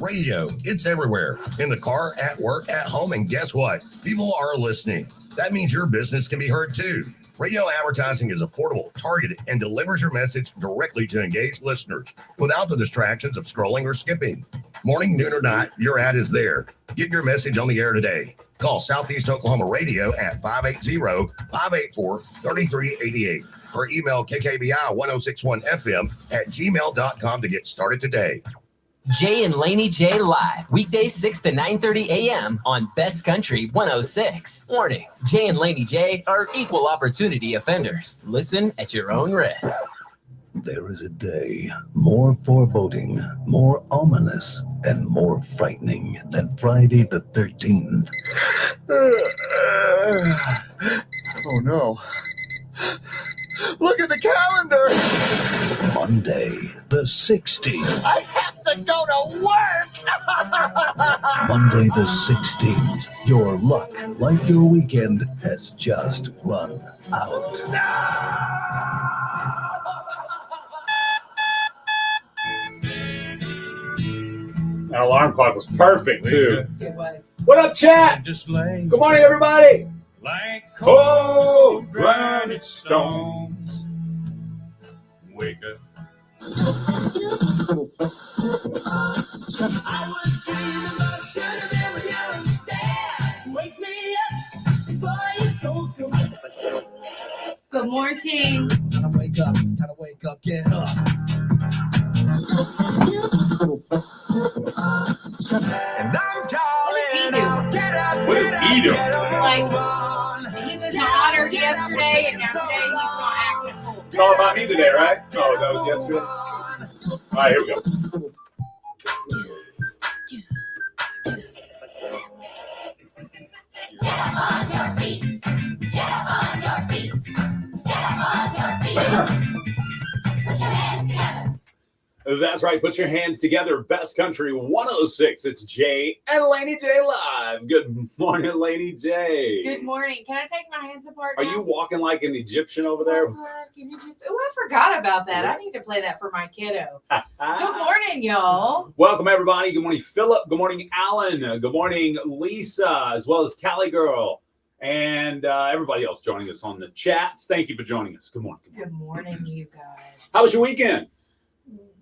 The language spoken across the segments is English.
Radio, it's everywhere. In the car, at work, at home, and guess what? People are listening. That means your business can be heard too. Radio advertising is affordable, targeted, and delivers your message directly to engaged listeners without the distractions of scrolling or skipping. Morning, noon, or night, your ad is there. Get your message on the air today. Call Southeast Oklahoma Radio at 580-584-3388 or email kkbi1061fm@gmail.com to get started today. Jay and Laney J live, weekdays 6 to 9:30 a.m. on Best Country 106. Warning, Jay and Laney J are equal opportunity offenders. Listen at your own risk. There is a day more foreboding, more ominous, and more frightening than Friday the 13th. Oh no. Look at the calendar. Monday the 16th. I have to go to work. Monday the 16th. Your luck, like your weekend, has just run out. That alarm clock was perfect, too. It was. What up, chat? Good morning, everybody. Like cold granite stones. Wake up. I was dreaming about shutting down when you're instead. Wake me up before you go. Good morning. Time to wake up, get up. And I'm What does he do? What is he doing? Like, he was honored yesterday, and now today he's gonna act a fool. It's all about me today, right? Oh, that was yesterday. All right, here we go. Get up on your feet. Get up on your feet. Get up on your feet. Put your hands together. That's right. Put your hands together. Best Country 106. It's Jay and Laney J live. Good morning, Laney J. Good morning. Can I take my hands apart Are now? you walking like an Egyptian over there? Oh, I forgot about that. I need to play that for my kiddo. Good morning, y'all. Welcome, everybody. Good morning, Philip. Good morning, Alan. Good morning, Lisa, as well as Cali Girl, and everybody else joining us on the chats. Thank you for joining us. Good morning. Good morning, you guys. How was your weekend?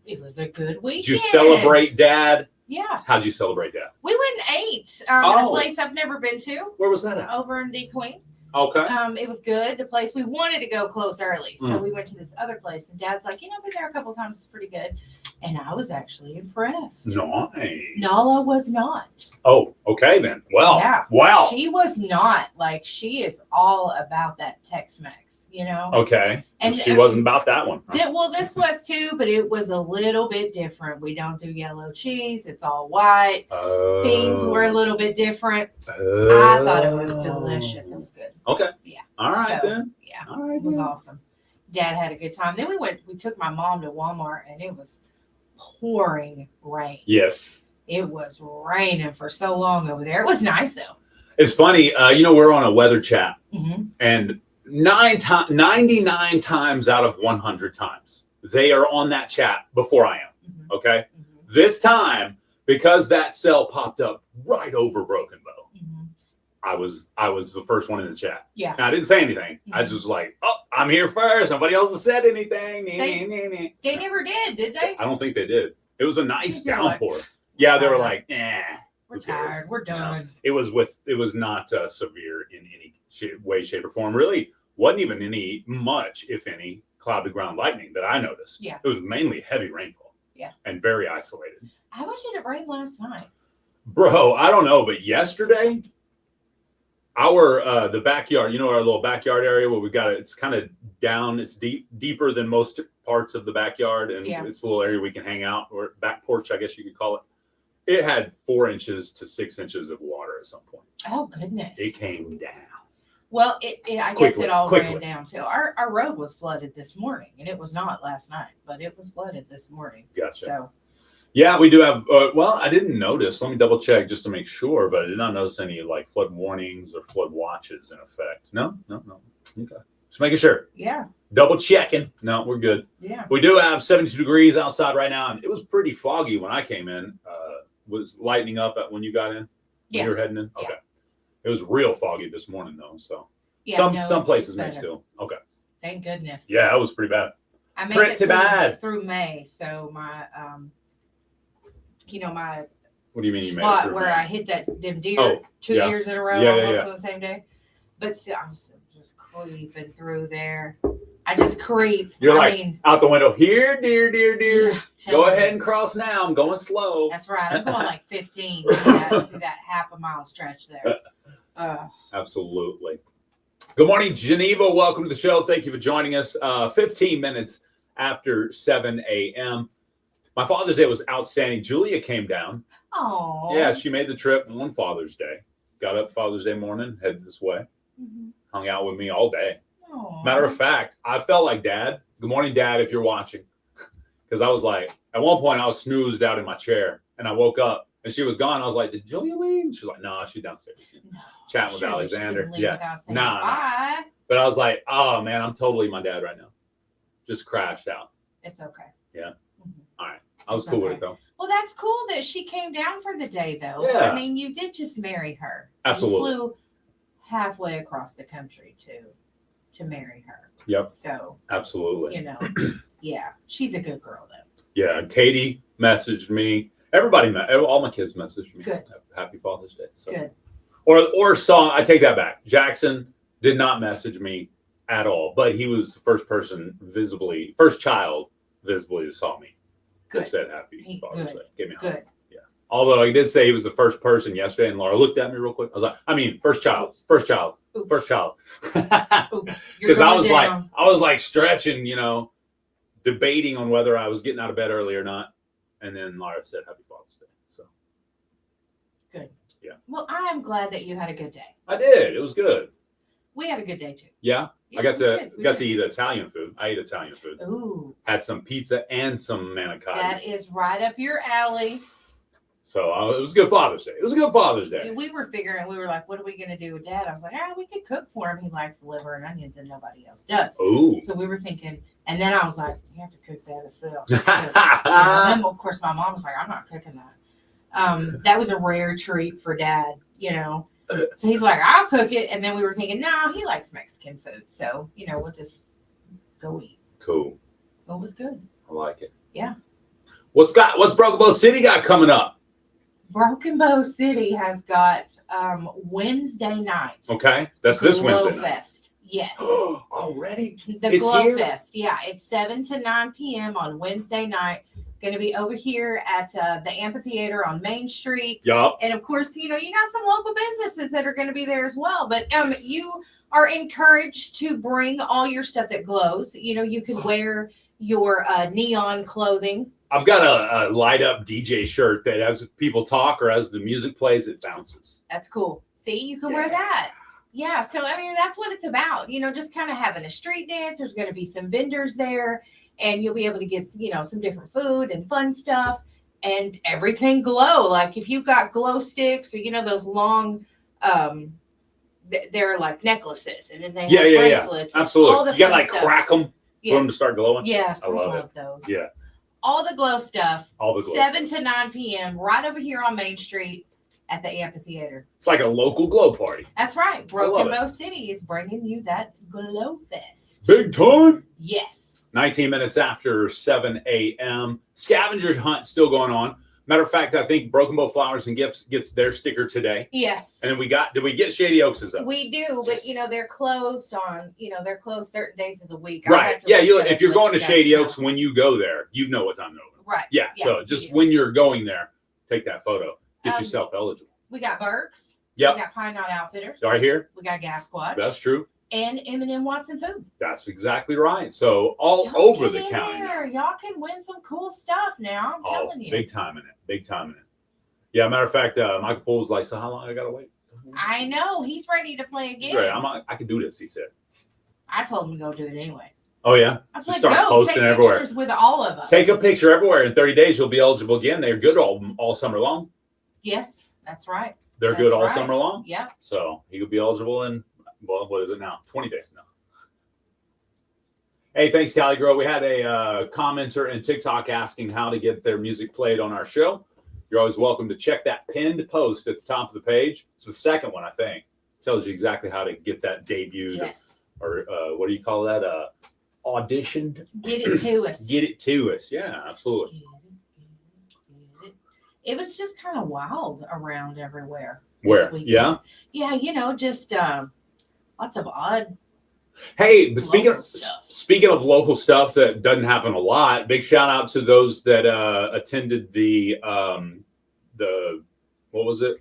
It was a good weekend. Did you celebrate Dad? Yeah. How'd you celebrate Dad? We went and ate at a place I've never been to. Where was that at? Over in D Queen. Okay. It was good. The place we wanted to go close early, so we went to this other place. And Dad's like, I've been there a couple times. It's pretty good, and I was actually impressed. Nice. Nala was not. Oh, okay then. Well, Yeah. wow. She was not. Like, she is all about that Tex-Mex, Okay. And she wasn't about that one. Well, this was too, but it was a little bit different. We don't do yellow cheese. It's all white. Beans were a little bit different. I thought it was delicious. It was good. Okay. Yeah. All right So, then. Yeah. All right. It was then. awesome. Dad had a good time. Then we took my mom to Walmart, and it was pouring rain. Yes. It was raining for so long over there. It was nice though. It's funny. We're on a weather chat, Mm-hmm. and 99 times out of 100 times they are on that chat before I am. Mm-hmm. Okay. Mm-hmm. This time, because that cell popped up right over Broken Bow, Mm-hmm. I was the first one in the chat. Yeah. And I didn't say anything. Mm-hmm. I just was like, oh, I'm here first. Nobody else has said anything. They never did they? I don't think they did. It was a nice They're like, downpour. Yeah, they were tired. like, eh. We're who cares? tired. We're done. It was not severe in any way, shape, or form. Really wasn't even any much, if any, cloud to ground lightning that I noticed. Yeah. It was mainly heavy rainfall. Yeah. And very isolated. How much did it rain last night? Bro, I don't know, but yesterday, the backyard, our little backyard area where we got it, it's kind of down, it's deeper than most parts of the backyard, and it's a little area we can hang out, or back porch, I guess you could call it. It had 4 inches to 6 inches of water at some point. Oh goodness. It came down. Well, I guess it all ran down too. Our road was flooded this morning, and it was not last night, but it was flooded this morning. Gotcha. So, yeah, we do have. I didn't notice. Let me double check just to make sure, but I did not notice any flood warnings or flood watches in effect. No. Okay, just making sure. Yeah. Double checking. No, we're good. Yeah. We do have 72 degrees outside right now, and it was pretty foggy when I came in was lightening up when you got in? When Yeah. you were heading in? Yeah. Okay. It was real foggy this morning though. So Yeah, some places may better. still. Okay. Thank goodness. Yeah, that was pretty bad. I made Pretty it bad. through May, so my my What do you mean you made it spot through where May? I hit them deer 2 yeah. years in a row Yeah, almost yeah. on the same day. But still, I'm just creeping through there. I just creep. You're I like mean, out the window. Here, dear. yeah, Go tell me. ahead and cross now. I'm going slow. That's right. I'm going like 15 through that half a mile stretch there. Absolutely. Good morning, Geneva. Welcome to the show. Thank you for joining us. 15 minutes after 7 a.m. My Father's Day was outstanding. Julia came down. Oh. Yeah, she made the trip on Father's Day. Got up Father's Day morning, headed this way. Mm-hmm. Hung out with me all day. Aww. Matter of fact, I felt like Dad. Good morning, Dad, if you're watching. Because I was like, at one point, I was snoozed out in my chair. And I woke up and she was gone. I was like, did Julia leave? She's like, no, she's downstairs. No, Chatting with surely she Alexander. wouldn't leave Yeah. without saying Nah. bye. But I was like, oh, man, I'm totally my dad right now. Just crashed out. It's okay. Yeah. Mhm. All right. I was It's cool with okay. it, though. Well, that's cool that she came down for the day, though. Yeah. I mean, you did just marry her. Absolutely. You flew halfway across the country to marry her. Yep. So, Absolutely. yeah, she's a good girl, though. Yeah. Katie messaged me. Everybody, all my kids messaged me. Good. Happy Father's Day. So. Good. Or saw, I take that back. Jackson did not message me at all, but he was the first child visibly that saw me. Good. That said Happy Father's Day. Gave me a hug. Good. Yeah. Although he did say he was the first person yesterday, and Laura looked at me real quick. I was like, first child. Oops. Because I was like stretching, debating on whether I was getting out of bed early or not. And then Laura said Happy Father's Day. So Good. Yeah. Well, I am glad that you had a good day. I did. It was good. We had a good day too. Yeah. Yeah, I got we to did. eat Italian food. I ate Italian food. Ooh, Had some pizza and some manicotti. that is right up your alley. So it was a good Father's Day. It was a good Father's Day. We were like, what are we going to do with Dad? I was like, we could cook for him. He likes liver and onions and nobody else does. Ooh. So we were thinking, and then I was like, you have to cook that yourself. Because, then, of course, my mom was like, I'm not cooking that. That was a rare treat for Dad, So he's like, I'll cook it. And then we were thinking, no, he likes Mexican food. So, we'll just go eat. Cool. It was good. I like it. Yeah. What's Broken Bow City got coming up? Broken Bow City has got Wednesday night. Okay. That's this Glow Wednesday night. Fest. Yes. Already? The It's Glow here? Fest. Yeah. It's 7 to 9 p.m. on Wednesday night. Going to be over here at the amphitheater on Main Street. Yup. And of course, you got some local businesses that are going to be there as well. But you are encouraged to bring all your stuff that glows. You can wear your neon clothing. I've got a light up DJ shirt that as people talk or as the music plays, it bounces. That's cool. See, you can wear that. Yeah. So, that's what it's about. Just kind of having a street dance. There's going to be some vendors there and you'll be able to get, some different food and fun stuff and everything glow. Like if you've got glow sticks or, those long, they're like necklaces and then they have bracelets. And absolutely. all the You got to fun stuff. crack them for them to start glowing. Yes. I love those. Yeah. All the glow stuff. All the glow 7 to 9 p.m. right over here on Main Street at the amphitheater. It's like a local glow party. That's right. I love Broken it. Bow City is bringing you that glow fest. Big time. Yes. 19 minutes after 7 a.m. Scavenger hunt still going on. Matter of fact, I think Broken Bow Flowers and Gifts gets their sticker today. Yes. And then did we get Shady Oaks' up? We do, but they're closed on, they're closed certain days of the week. Right. Yeah, if you're going to Shady Oaks, when you go there, you know what time to open. Right. Yeah. So just when you're going there, take that photo. Get yourself eligible. We got Burks. Yep. We got Pine Knot Outfitters. Right here. We got Gas Squatch. That's true. And M&M Watson Food. That's exactly right. So all Y'all over get the in county. there. Y'all can win some cool stuff now. I'm telling you. Big time in it. Big time in it. Yeah, matter of fact, Michael Poole was like, so how long I got to wait? I know. He's ready to play again. Right. I can do this, he said. I told him to go do it anyway. Oh, yeah? I was Just like, start go posting take everywhere. pictures with all of us. Take a picture everywhere. In 30 days, you'll be eligible again. They're good all summer long. Yes, that's right. They're good all right. summer long. Yep. So he could be eligible in, what is it now? 20 days now. Hey, thanks, Cali Girl. We had a commenter in TikTok asking how to get their music played on our show. you're always welcome to check that pinned post at the top of the page. It's the second one, I think. Tells you exactly how to get that debuted. Yes. Or what do you call that? Auditioned. Get it to us. Get it to us. Yeah, absolutely. Get it. It was just kind of wild around everywhere. Where? Yeah. Yeah, you know, just lots of odd. Hey, but speaking of local stuff that doesn't happen a lot, big shout out to those that attended the what was it?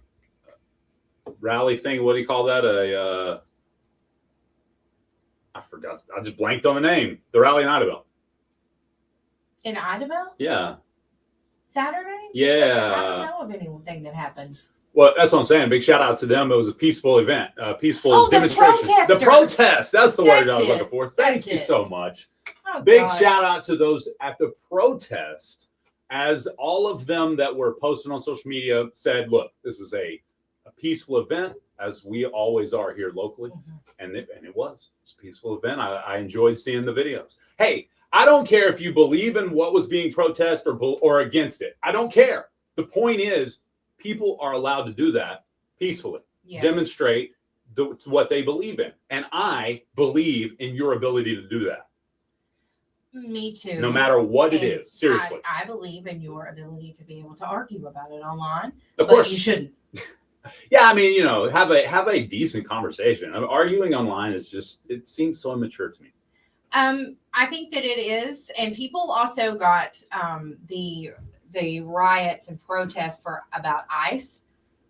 Rally thing. What do you call that? I forgot. I just blanked on the name. The rally in Idabel. In Idabel? Yeah. Saturday? Yeah. I don't know of anything that happened. Well, that's what I'm saying. Big shout out to them. It was a peaceful event, a peaceful demonstration. The protest. That's the word I was looking for. Thank you so much. Oh, Big gosh. shout out to those at the protest, as all of them that were posting on social media said, look, this is a peaceful event, as we always are here locally. And it was. It's a peaceful event. I enjoyed seeing the videos. Hey, I don't care if you believe in what was being protested or against it. I don't care. The point is, people are allowed to do that peacefully. Yes. Demonstrate what they believe in. And I believe in your ability to do that. Me too. No matter what it is. Seriously. I believe in your ability to be able to argue about it online. Of course. You shouldn't. Yeah, I mean, you know, have a decent conversation. I mean, arguing online is just, it seems so immature to me. I think that it is. And people also got the riots and protests about ICE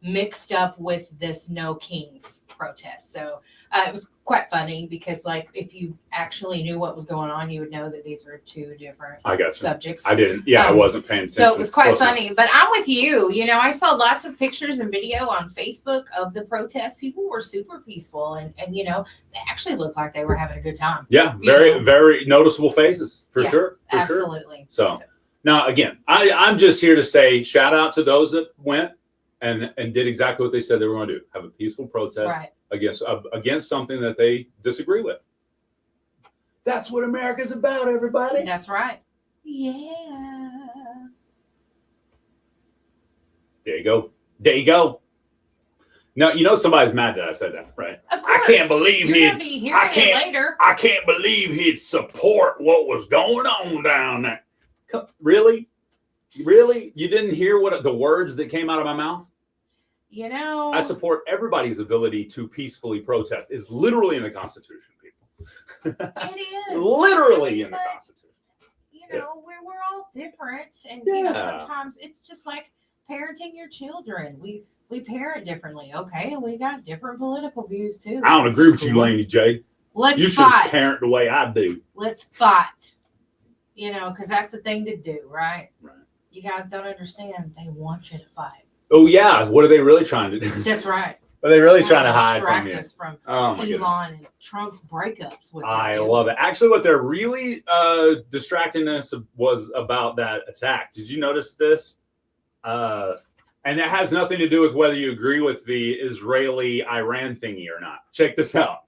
mixed up with this No Kings protest. So it was quite funny because, like, if you actually knew what was going on, you would know that these were two different subjects. I didn't. Yeah, I wasn't paying attention. So it was quite funny. But I'm with you. You know, I saw lots of pictures and video on Facebook of the protest. People were super peaceful and you know, they actually looked like they were having a good time. Yeah, very noticeable faces for sure. Absolutely. So now, again, I'm just here to say shout out to those that went and did exactly what they said they were going to do. Have a peaceful protest against something that they disagree with. That's what America's about, everybody. That's right. Yeah. There you go. There you go. No, you know somebody's mad that I said that, right? Of course. I can't believe I can't believe he'd support what was going on down there. Really? Really? You didn't hear what the words that came out of my mouth? You know, I support everybody's ability to peacefully protest. It's literally in the Constitution, people. It is. Literally in the Constitution. You know, we're all different. And, you know, sometimes it's just like parenting your children. We parent differently, okay? And we got different political views, too. I don't agree with you, Laney J. Let's fight. You should parent the way I do. Let's fight. You know, because that's the thing to do, right? Right. You guys don't understand. They want you to fight. Oh, yeah. What are they really trying to do? That's right. Are they really trying to hide from you? Us from Elon and Trump breakups. I love it. Actually, what they're really distracting us was about that attack. Did you notice this? And it has nothing to do with whether you agree with the Israeli-Iran thingy or not. Check this out.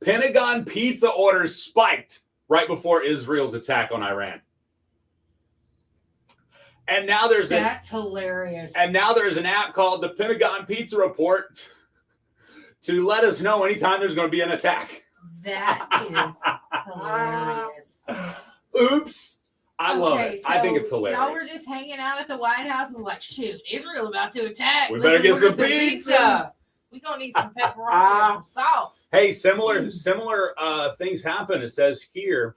Pentagon pizza orders spiked right before Israel's attack on Iran. And now that's hilarious. And now there's an app called the Pentagon Pizza Report to let us know anytime there's going to be an attack. That is hilarious. Oops. I love it. So I think it's hilarious. Y'all were just hanging out at the White House and was like, shoot, Israel about to attack. We better get some pizza. We're going to need some pepperoni and some sauce. Hey, similar things happen. It says here,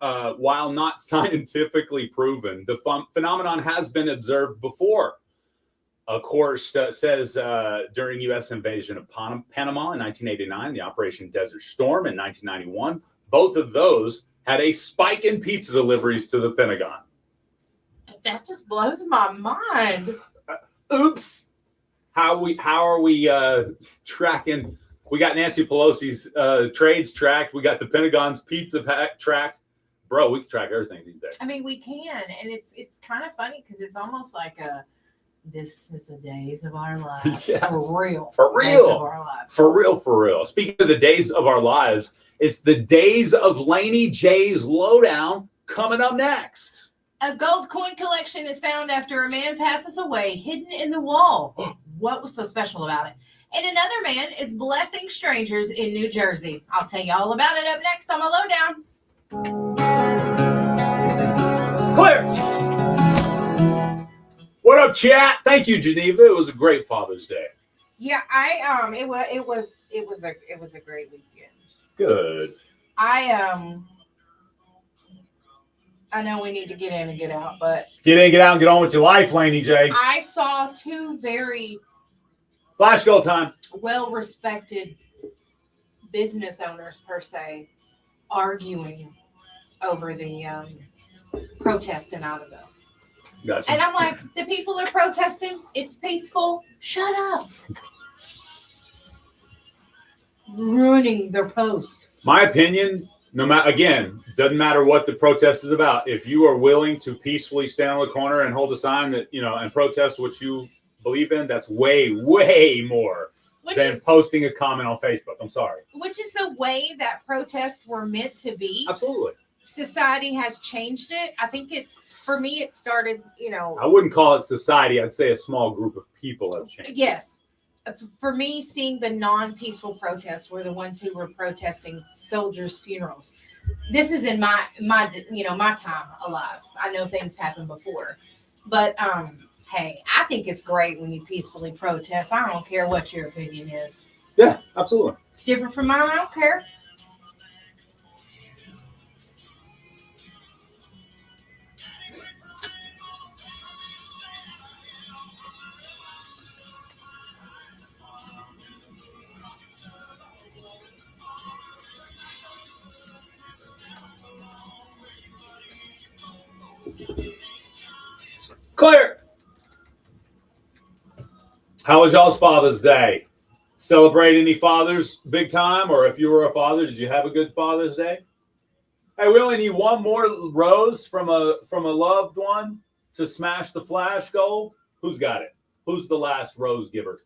while not scientifically proven, the phenomenon has been observed before. Of course, says during U.S. invasion of Panama in 1989, the Operation Desert Storm in 1991, both of those had a spike in pizza deliveries to the Pentagon. That just blows my mind. Oops. How are we tracking? We got Nancy Pelosi's trades tracked. We got the Pentagon's pizza pack tracked. Bro, we can track everything these days. I mean, we can, and it's kind of funny because it's almost like this is the days of our lives. Yes. For real. For real. Days of our lives. For real, for real. Speaking of the days of our lives, it's the days of Laney J's Lowdown coming up next. A gold coin collection is found after a man passes away, hidden in the wall. What was so special about it? And another man is blessing strangers in New Jersey. I'll tell you all about it up next on my lowdown. Clear. What up, chat? Thank you, Geneva. It was a great Father's Day. Yeah, it was a great weekend. Good. I know we need to get in and get out, but Get in, get out, and get on with your life, Laney J. I saw two very Flash goal time. well-respected business owners, per se, arguing over the protest in Idaho. Gotcha. And I'm like, the people are protesting. It's peaceful. Shut up. Ruining their post. My opinion, no matter, again, doesn't matter what the protest is about. If you are willing to peacefully stand on the corner and hold a sign that, and protest what you believe in, that's way, way more than posting a comment on Facebook. I'm sorry. Which is the way that protests were meant to be. Absolutely. Society has changed it. I think for me, it started, I wouldn't call it society. I'd say a small group of people have changed. Yes. For me, seeing the non-peaceful protests were the ones who were protesting soldiers' funerals. This is in my time alive. I know things happened before, but hey, I think it's great when you peacefully protest. I don't care what your opinion is. Yeah, absolutely. It's different from mine. I don't care. Clear. How was y'all's Father's Day? Celebrate any fathers big time? Or if you were a father, did you have a good Father's Day? Hey, we only need one more rose from a loved one to smash the flash goal. Who's got it? Who's the last rose giver?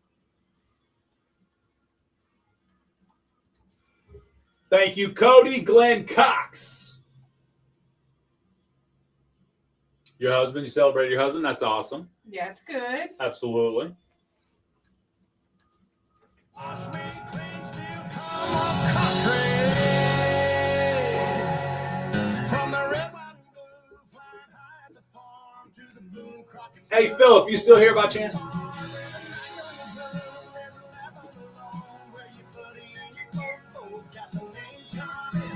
Thank you, Cody Glenn Cox. Your husband, you celebrate your husband? That's awesome. Yeah, it's good. Absolutely. Hey, Philip, you still here by chance?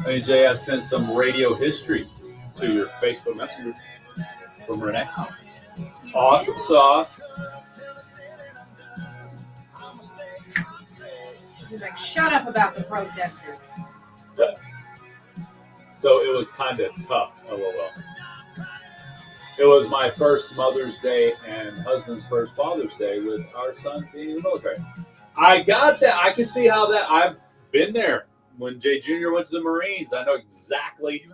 Hey, Jay, I sent some radio history to your Facebook Messenger from Renee. Awesome sauce. She's like, shut up about the protesters. So it was kind of tough, LOL. It was my first Mother's Day and husband's first Father's Day with our son being in the military. I got that. I can see how that. I've been there. When Jay Jr. went to the Marines, I know exactly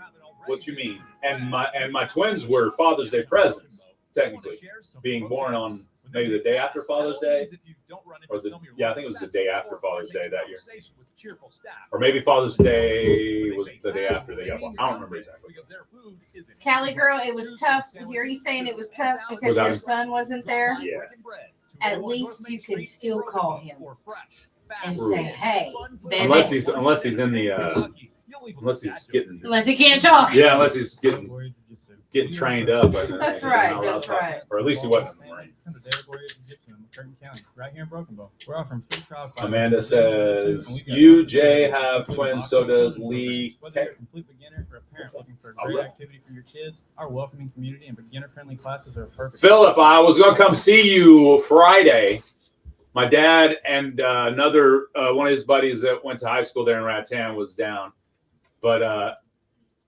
what you mean. And my twins were Father's Day presents, technically, being born on maybe the day after Father's Day, or I think it was the day after Father's Day that year, or maybe Father's Day was the day after they got born. I don't remember exactly. Callie girl, it was tough. Are you saying it was tough because your son wasn't there? Yeah. At least you could still call him and say, "Hey, baby." Unless he's in the unless he can't talk. Yeah, unless he's getting trained up. That's right. That's right. Or at least he wasn't in the Marines. Right here in Broken Bow. We're offering free trial. Amanda says, "You, Jay, have twins. So does Lee." Whether you're a complete beginner or a parent looking for a great activity for your kids, our welcoming community and beginner-friendly classes are perfect. Philip, I was going to come see you Friday. My dad and another one of his buddies that went to high school there in Rattan was down, but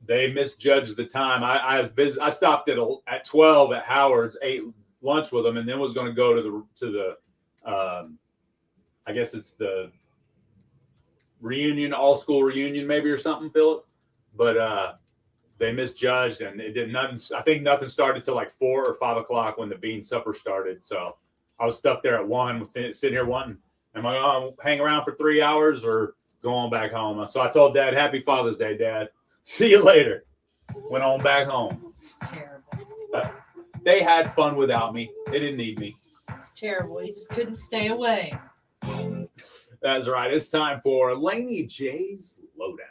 they misjudged the time. I stopped at 12 at Howard's, ate lunch with them, and then was going to go to the I guess it's the reunion, all school reunion maybe or something, Philip. But they misjudged, and it did nothing. I think nothing started till like 4 or 5 o'clock when the bean supper started. So I was stuck there at 1, sitting here wanting, am I going to hang around for 3 hours or go on back home? So I told Dad, "Happy Father's Day, Dad. See you later." Went on back home. It's terrible. They had fun without me. They didn't need me. It's terrible. He just couldn't stay away. That's right. It's time for Laney J's Lowdown.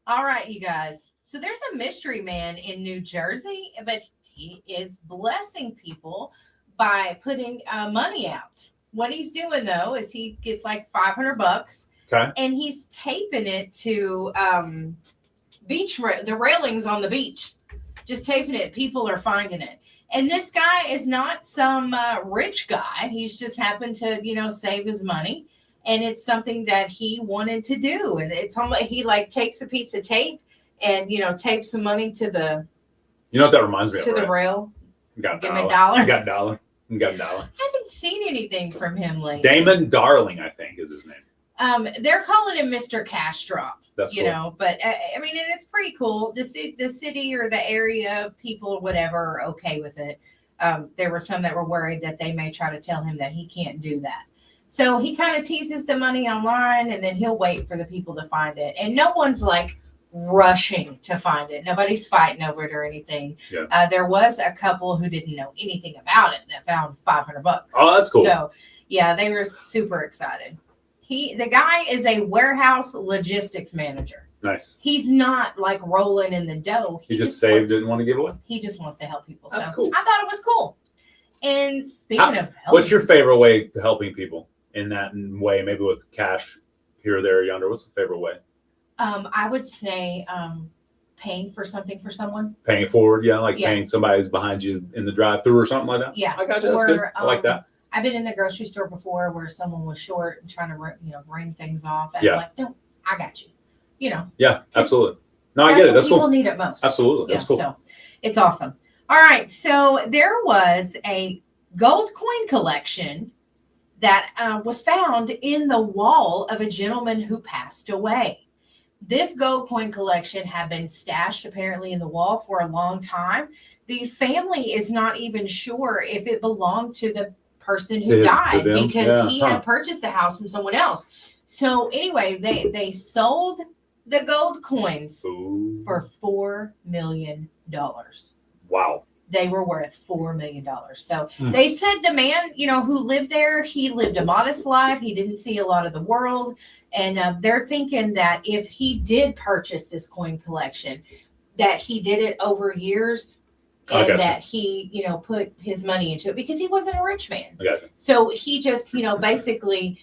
All right, you guys. So there's a mystery man in New Jersey, but he is blessing people by putting money out. What he's doing though is he gets like $500, okay, and he's taping it to the railings on the beach. Just taping it. People are finding it. And this guy is not some rich guy. He's just happened to, save his money. And it's something that he wanted to do. And it's almost, he like takes a piece of tape and, tapes the money to the, you know what that reminds me of, to the right? rail. Got Give him $1. Got $1. Got $1. I haven't seen anything from him lately. Damon Darling, I think, is his name. They're calling him Mr. Cash Drop. That's cool. But I mean, and it's pretty cool. The city or the area people or whatever are okay with it. There were some that were worried that they may try to tell him that he can't do that. So he kind of teases the money online, and then he'll wait for the people to find it. And no one's like rushing to find it. Nobody's fighting over it or anything. Yeah. There was a couple who didn't know anything about it that found $500. Oh, that's cool. So yeah, they were super excited. The guy is a warehouse logistics manager. Nice. He's not like rolling in the dough. He just saved it and want to give away. He just wants to help people. That's so cool. I thought it was cool. And speaking of helping, what's your favorite way of helping people in that way? Maybe with cash here, there, yonder. What's the favorite way? I would say paying for something for someone. Paying it forward, yeah, like paying somebody who's behind you in the drive-through or something like that. Yeah, I got you. That's good. I like that. I've been in the grocery store before where someone was short and trying to, bring things off. And I'm like, no, I got you. Yeah, absolutely. No, I get it. That's people cool. Need it most. Absolutely. That's cool. So it's awesome. All right. So there was a gold coin collection that was found in the wall of a gentleman who passed away. This gold coin collection had been stashed apparently in the wall for a long time. The family is not even sure if it belonged to the person who died because he had purchased the house from someone else. So anyway, they sold the gold coins for $4 million. Wow. They were worth $4 million. So they said the man, who lived there, he lived a modest life. He didn't see a lot of the world. And they're thinking that if he did purchase this coin collection, that he did it over years. And that he, put his money into it because he wasn't a rich man. So he just, basically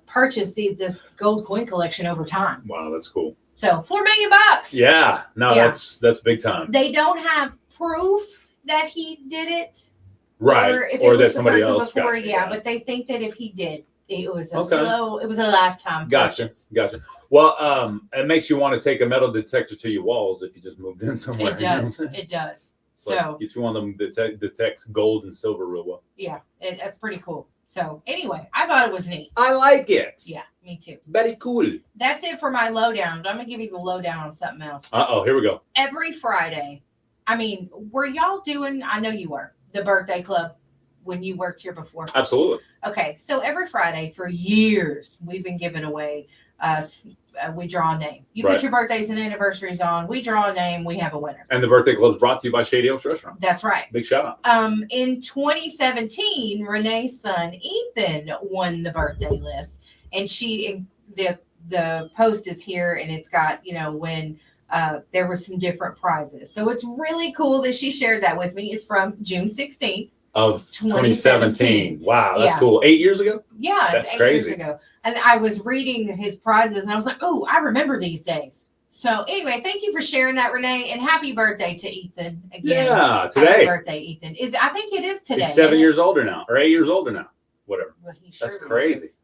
purchased this gold coin collection over time. Wow, that's cool. So $4 million. Yeah, no, that's big time. They don't have proof that he did it, right? Or that somebody else. Before, but they think that if he did, it was a lifetime. Gotcha. Well, it makes you want to take a metal detector to your walls if you just moved in somewhere. It does. It does. So get you one of them detects gold and silver real well. Yeah, that's pretty cool. So anyway, I thought it was neat. I like it. Yeah, me too. Very cool. That's it for my lowdown, but I'm gonna give you the lowdown on something else. Here we go. Every Friday, were y'all doing? I know you were the birthday club when you worked here before. Absolutely. Okay, so every Friday for years we've been giving away. We draw a name. You put your birthdays and anniversaries on. We draw a name. We have a winner. And the birthday club is brought to you by Shady Oaks Restaurant. That's right. Big shout out. In 2017, Renee's son Ethan won the birthday list, and the post is here, and it's got when there were some different prizes. So it's really cool that she shared that with me. It's from June 16th. Of 2017. Wow, that's cool. 8 years ago? Yeah, that's it's 8 crazy. years ago. And I was reading his prizes and I was like, oh, I remember these days. So anyway, thank you for sharing that, Renee, and happy birthday to Ethan again. Yeah, today. Happy birthday, Ethan. I think it is today. He's 7 years older now, or 8 years older now. Whatever. Well, that's crazy. Is.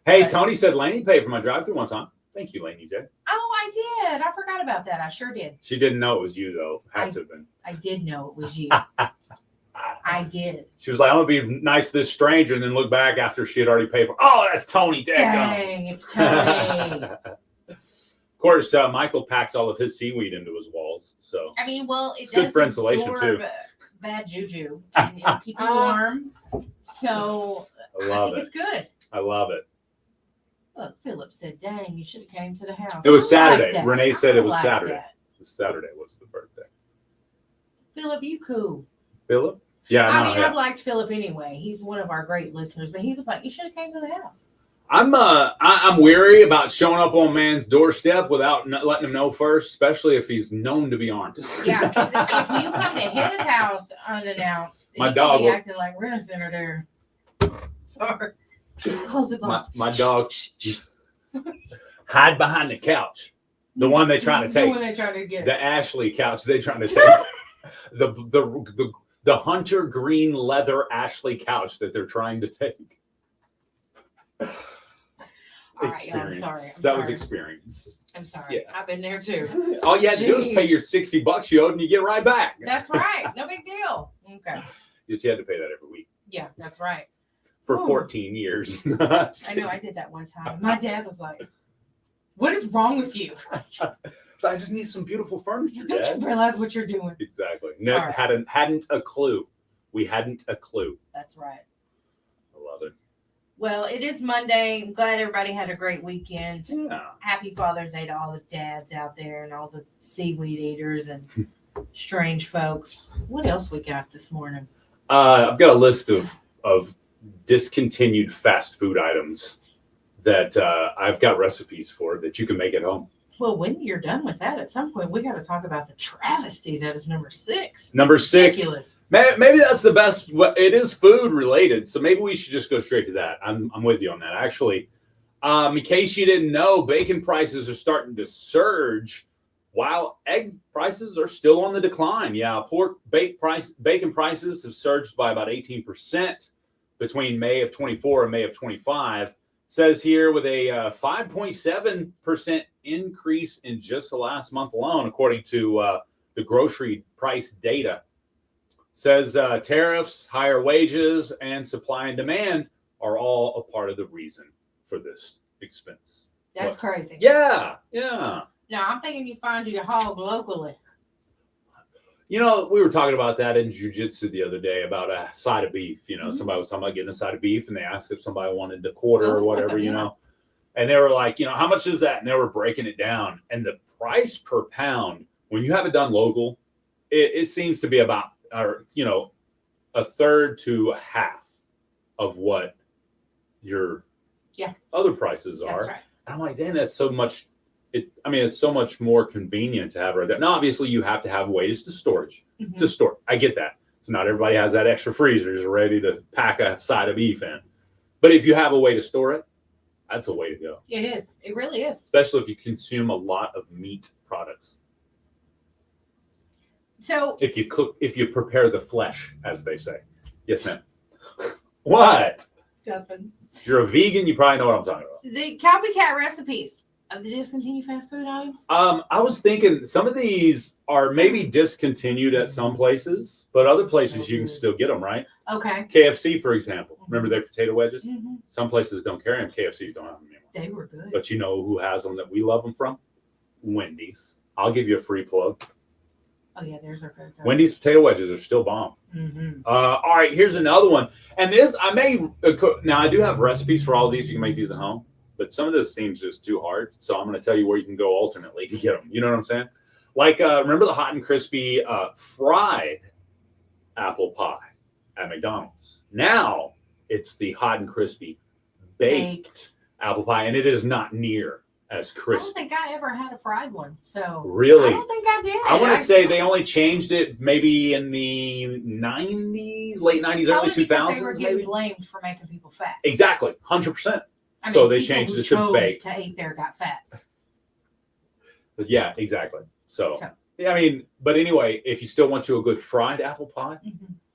Hey, Tony said Laney paid for my drive-through one time. Thank you, Laney J. Oh, I did. I forgot about that. I sure did. She didn't know it was you, though. Had to have been. I did know it was you. I did. She was like, I'm going to be nice to this stranger, and then look back after she had already paid for. Oh, that's Tony. Dang, it's Tony. Of course, Michael packs all of his seaweed into his walls. So it's good for insulation too. Bad juju and it'll keep you warm. So I think it's good. I love it. Look, Philip said, "Dang, you should have came to the house." It was Saturday. Like Renee said it was Saturday. That. Saturday was the birthday. Philip, you cool. Philip, Yeah, I no, mean, yeah. I've liked Philip anyway. He's one of our great listeners, but he was like, "You should have came to the house." I'm weary about showing up on man's doorstep without letting him know first, especially if he's known to be armed. Yeah, because if you come to his house unannounced, My you dog be will- acting like we're in a senator. Sorry, close the door. My dog hide behind the couch. The one they trying to The take. one they trying to get. The Ashley couch they trying to take. the hunter green leather Ashley couch that they're trying to take. All right, y'all, I'm sorry. That was experience. I'm sorry. Yeah. I've been there too. All you had to do is pay your $60 you owed and you get right back. That's right. No big deal. Okay. You had to pay that every week Yeah, that's right. for Oh. 14 years. I know I did that one time. My dad was like, "What is wrong with you? I just need some beautiful furniture, Don't Dad. you realize what you're doing?" Exactly. No, All right. hadn't a clue. We hadn't a clue. That's right. I love it. Well, it is Monday. I'm glad everybody had a great weekend. Yeah. Happy Father's Day to all the dads out there and all the seaweed eaters and strange folks. What else we got this morning? I've got a list of discontinued fast food items that I've got recipes for that you can make at home. Well, when you're done with that, at some point, we got to talk about the travesty that is number 6. Number 6. Ridiculous. Maybe that's the best. It is food related, so maybe we should just go straight to that. I'm with you on that. Actually, in case you didn't know, bacon prices are starting to surge, while egg prices are still on the decline. Yeah, bacon prices have surged by about 18% between May of 24 and May of 25. Says here with a 5.7% increase in just the last month alone, according to the grocery price data. Says tariffs, higher wages, and supply and demand are all a part of the reason for this expense. That's crazy. Yeah. Now, I'm thinking you find your hog locally. You know, we were talking about that in jiu-jitsu the other day about a side of beef. You know, somebody was talking about getting a side of beef, and they asked if somebody wanted the quarter or whatever, you know. And they were like, you know, how much is that? And they were breaking it down. And the price per pound, when you have it done local, it seems to be about, or you know, a third to a half of what your other prices are. That's right. And I'm like, damn, that's so much. It's so much more convenient to have right there. Now, obviously, you have to have ways to storage. To store. I get that. So not everybody has that extra freezer just ready to pack a side of beef in. But if you have a way to store it, that's a way to go. It is. It really is. Especially if you consume a lot of meat products. So if you prepare the flesh, as they say. Yes, ma'am. What? Nothing. If you're a vegan, you probably know what I'm talking about. The copycat recipes of the discontinued fast food items. I was thinking some of these are maybe discontinued at some places, but other places you can still get them, right? Okay. KFC, for example. Remember their potato wedges? Mm-hmm. Some places don't carry them. KFCs don't have them anymore. They were good. But you know who has them that we love them from? Wendy's. I'll give you a free plug. Oh, yeah, there's our good. Wendy's potato wedges are still bomb. Mm-hmm. All right, here's another one. And this, now I do have recipes for all of these. You can make these at home. But some of this seems just too hard. So I'm going to tell you where you can go alternately to get them. You know what I'm saying? Like, remember the hot and crispy fried apple pie at McDonald's? Now it's the hot and crispy baked apple pie. And it is not near as I crispy. don't think I ever had a fried one. So Really? I don't think I did. I want to say they only changed it maybe in the 90s, late 90s, Probably early 2000s. because they were getting Maybe. blamed for making people fat. Exactly. 100%. I So mean, they people changed who it to chose baked. to eat there got fat. But yeah, exactly. So, yeah, I mean, but anyway, if you still want you a good fried apple pie,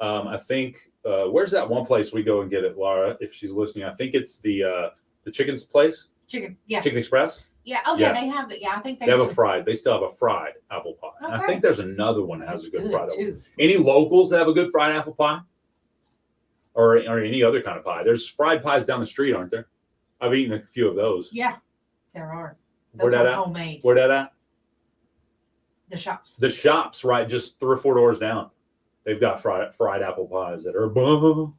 I think, where's that one place we go and get it, Laura, if she's listening? I think it's the Chicken's place. Chicken, yeah. Chicken Express. Yeah. Oh, yeah, they have it. Yeah, I think They have do. a fried. They still have a fried apple pie. And I Okay. think there's another one that has a good Good, fried apple too. Any locals that have a good fried apple pie? Or any other kind of pie? There's fried pies down the street, aren't there? I've eaten a few of those. Yeah, there are. Where Those that are at? homemade. Where that at? The shops. The shops, right, just 3 or 4 doors down. They've got fried apple pies that are bomb.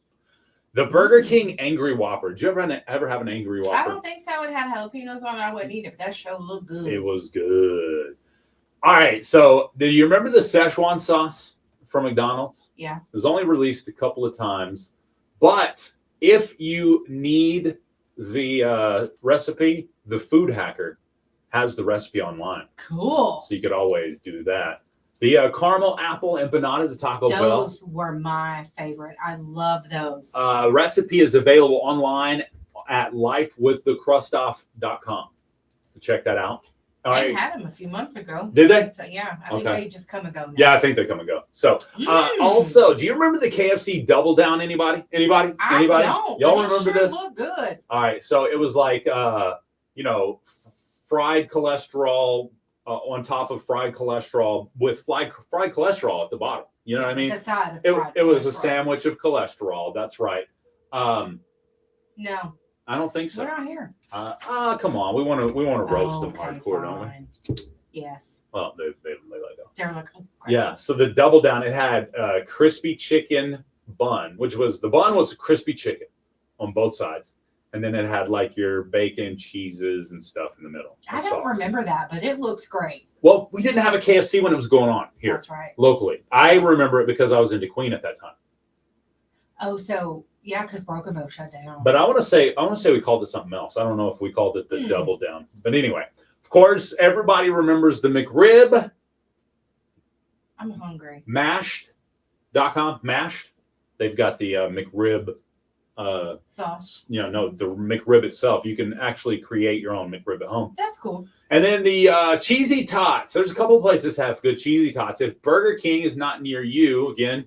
The Burger King Angry Whopper. Did you ever have an Angry Whopper? I don't think so. It had jalapenos on it. I wouldn't eat it, but that show looked good. It was good. All right, so do you remember the Szechuan sauce from McDonald's. Yeah. It was only released a couple of times. But if you need the recipe, the Food Hacker has the recipe online. Cool. So you could always do that. The caramel, apple, empanadas at Taco Bell. Those were my favorite. I love those. Recipe is available online at lifewiththecrustoff.com. So check that out. They had them a few months ago. Did they? So, yeah, I think they just come and go now. Yeah, I think they come and go. So, also, do you remember the KFC Double Down? Anybody? I don't. Y'all remember this? Look good. All right, so it was like, fried cholesterol on top of fried cholesterol with fried cholesterol at the bottom. You know what I mean? The side of it was a sandwich of cholesterol. That's right. No, I don't think so. we're not here. Come on. We want to roast them hardcore, don't we? Yes. Well, they let go. They're like, oh, crap. Yeah. So the Double Down, it had crispy chicken bun, which was the bun was crispy chicken on both sides, and then it had like your bacon, cheeses, and stuff in the middle. I don't remember that, but it looks great. Well, we didn't have a KFC when it was going on here. That's right. Locally, I remember it because I was into Queen at that time. Oh, so yeah, because Broken Bow shut down. But I want to say we called it something else. I don't know if we called it the Double Down. But anyway, of course, everybody remembers the McRib. I'm hungry. Mashed.com. Mashed. They've got the McRib sauce. The McRib itself. You can actually create your own McRib at home. That's cool. And then the cheesy tots. There's a couple of places that have good cheesy tots. If Burger King is not near you, again,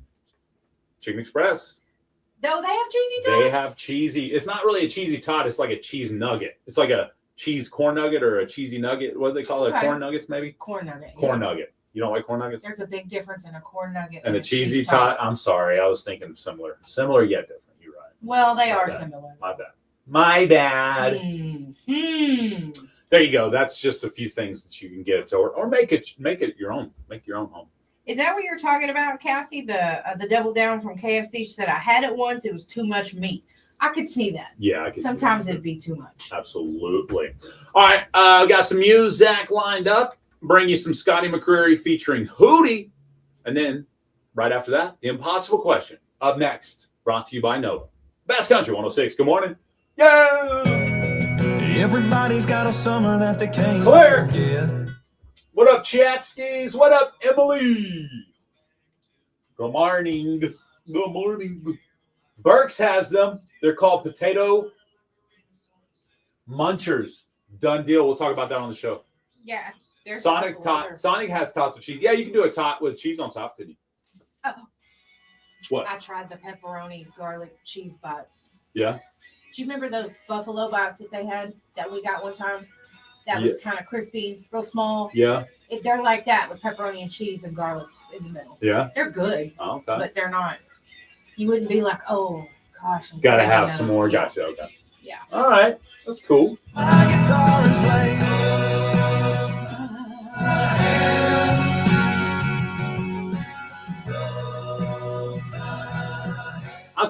Chicken Express. No, they have cheesy tots. They have cheesy. It's not really a cheesy tot. It's like a cheese nugget. It's like a cheese corn nugget or a cheesy nugget. What do they call it? Okay. Corn nuggets, maybe? Corn nugget. Corn nugget. You don't like corn nuggets? There's a big difference in a corn nugget and a cheesy tot. I'm sorry. I was thinking similar. Similar yet different. You're right. Well, they are similar. My bad. Mm-hmm. There you go. That's just a few things that you can get, or make it your own. Make your own home. Is that what you're talking about, Cassie? The Double Down from KFC? She said, I had it once. It was too much meat. I could see that. Yeah, I could. Sometimes it'd be too much. Absolutely. All right. We got some music lined up. Bring you some Scotty McCreery featuring Hootie. And then right after that, the impossible question. Up next, brought to you by Nova. Best Country 106. Good morning. Yeah. Everybody's got a summer that they can't Clear. forget. What up, Chatskis? What up, Emily? Good morning. Good morning. Burke's has them. They're called potato munchers. Done deal. We'll talk about that on the show. Yeah. Sonic has tots with cheese. Yeah, you can do a tot with cheese on top, didn't you? Oh. What? I tried the pepperoni garlic cheese bites. Yeah. Do you remember those buffalo bites that they had that we got one time? That was kind of crispy, real small. Yeah. They're like that with pepperoni and cheese and garlic in the middle. Yeah. They're good. Oh, okay. But they're not. You wouldn't be like, oh, gosh. Gotta have some more. Yeah. Gotcha. Okay. Yeah. All right. That's cool. I'm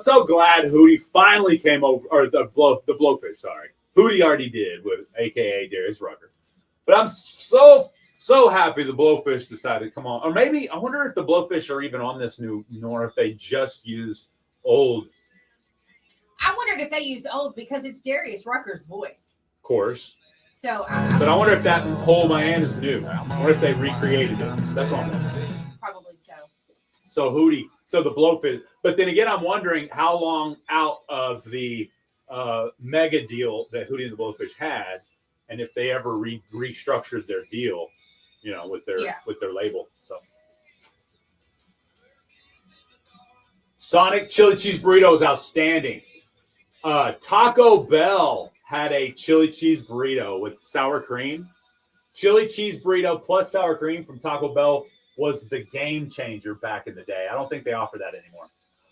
so glad Hootie finally came over, or the Blowfish, sorry. Hootie already did with AKA Darius Rucker. But I'm so happy the Blowfish decided to come on. Or maybe, I wonder if the Blowfish are even on this new, or if they just used old. I wondered if they used old because it's Darius Rucker's voice. Of course. So, but I wonder if that Hold My Hand is new. Or if they recreated it. That's what I'm wondering. Probably so. So Hootie, so the Blowfish. But then again, I'm wondering how long out of the mega deal that Hootie and the Blowfish had, and if they ever restructured their deal, with their label. So Sonic chili cheese burrito is outstanding. Taco Bell had a chili cheese burrito with sour cream. Chili cheese burrito plus sour cream from Taco Bell was the game changer back in the day. I don't think they offer that anymore.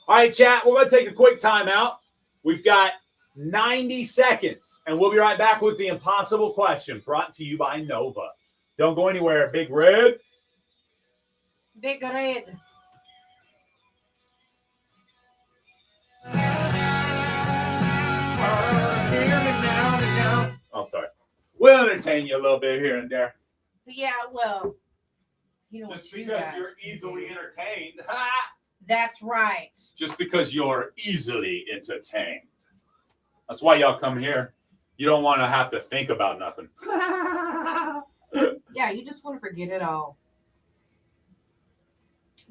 All right, chat, we're going to take a quick timeout. We've got 90 seconds, and we'll be right back with the impossible question brought to you by Nova. Don't go anywhere, Big Red. Big Red. Oh, sorry. We'll entertain you a little bit here and there. Yeah, well, He don't Just want you because guys you're to easily do. entertained. That's right. Just because you're easily entertained. That's why y'all come here. You don't want to have to think about nothing. Yeah, you just want to forget it all.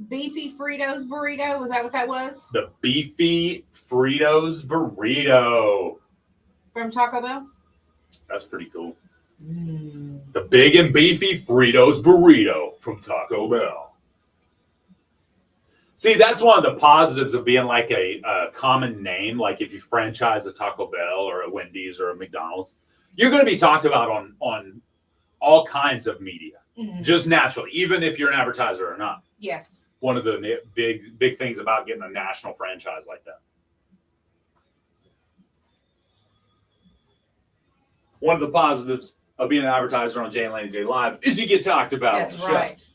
Beefy Fritos burrito, was that what that was? The beefy Fritos burrito. From Taco Bell? That's pretty cool. Mm. The big and beefy Fritos burrito from Taco Bell. See, that's one of the positives of being like a common name. Like if you franchise a Taco Bell or a Wendy's or a McDonald's, you're going to be talked about on all kinds of media, just naturally, even if you're an advertiser or not. Yes. One of the big things about getting a national franchise like that. One of the positives of being an advertiser on Jay and Laney J Live is you get talked about. That's on the right. show.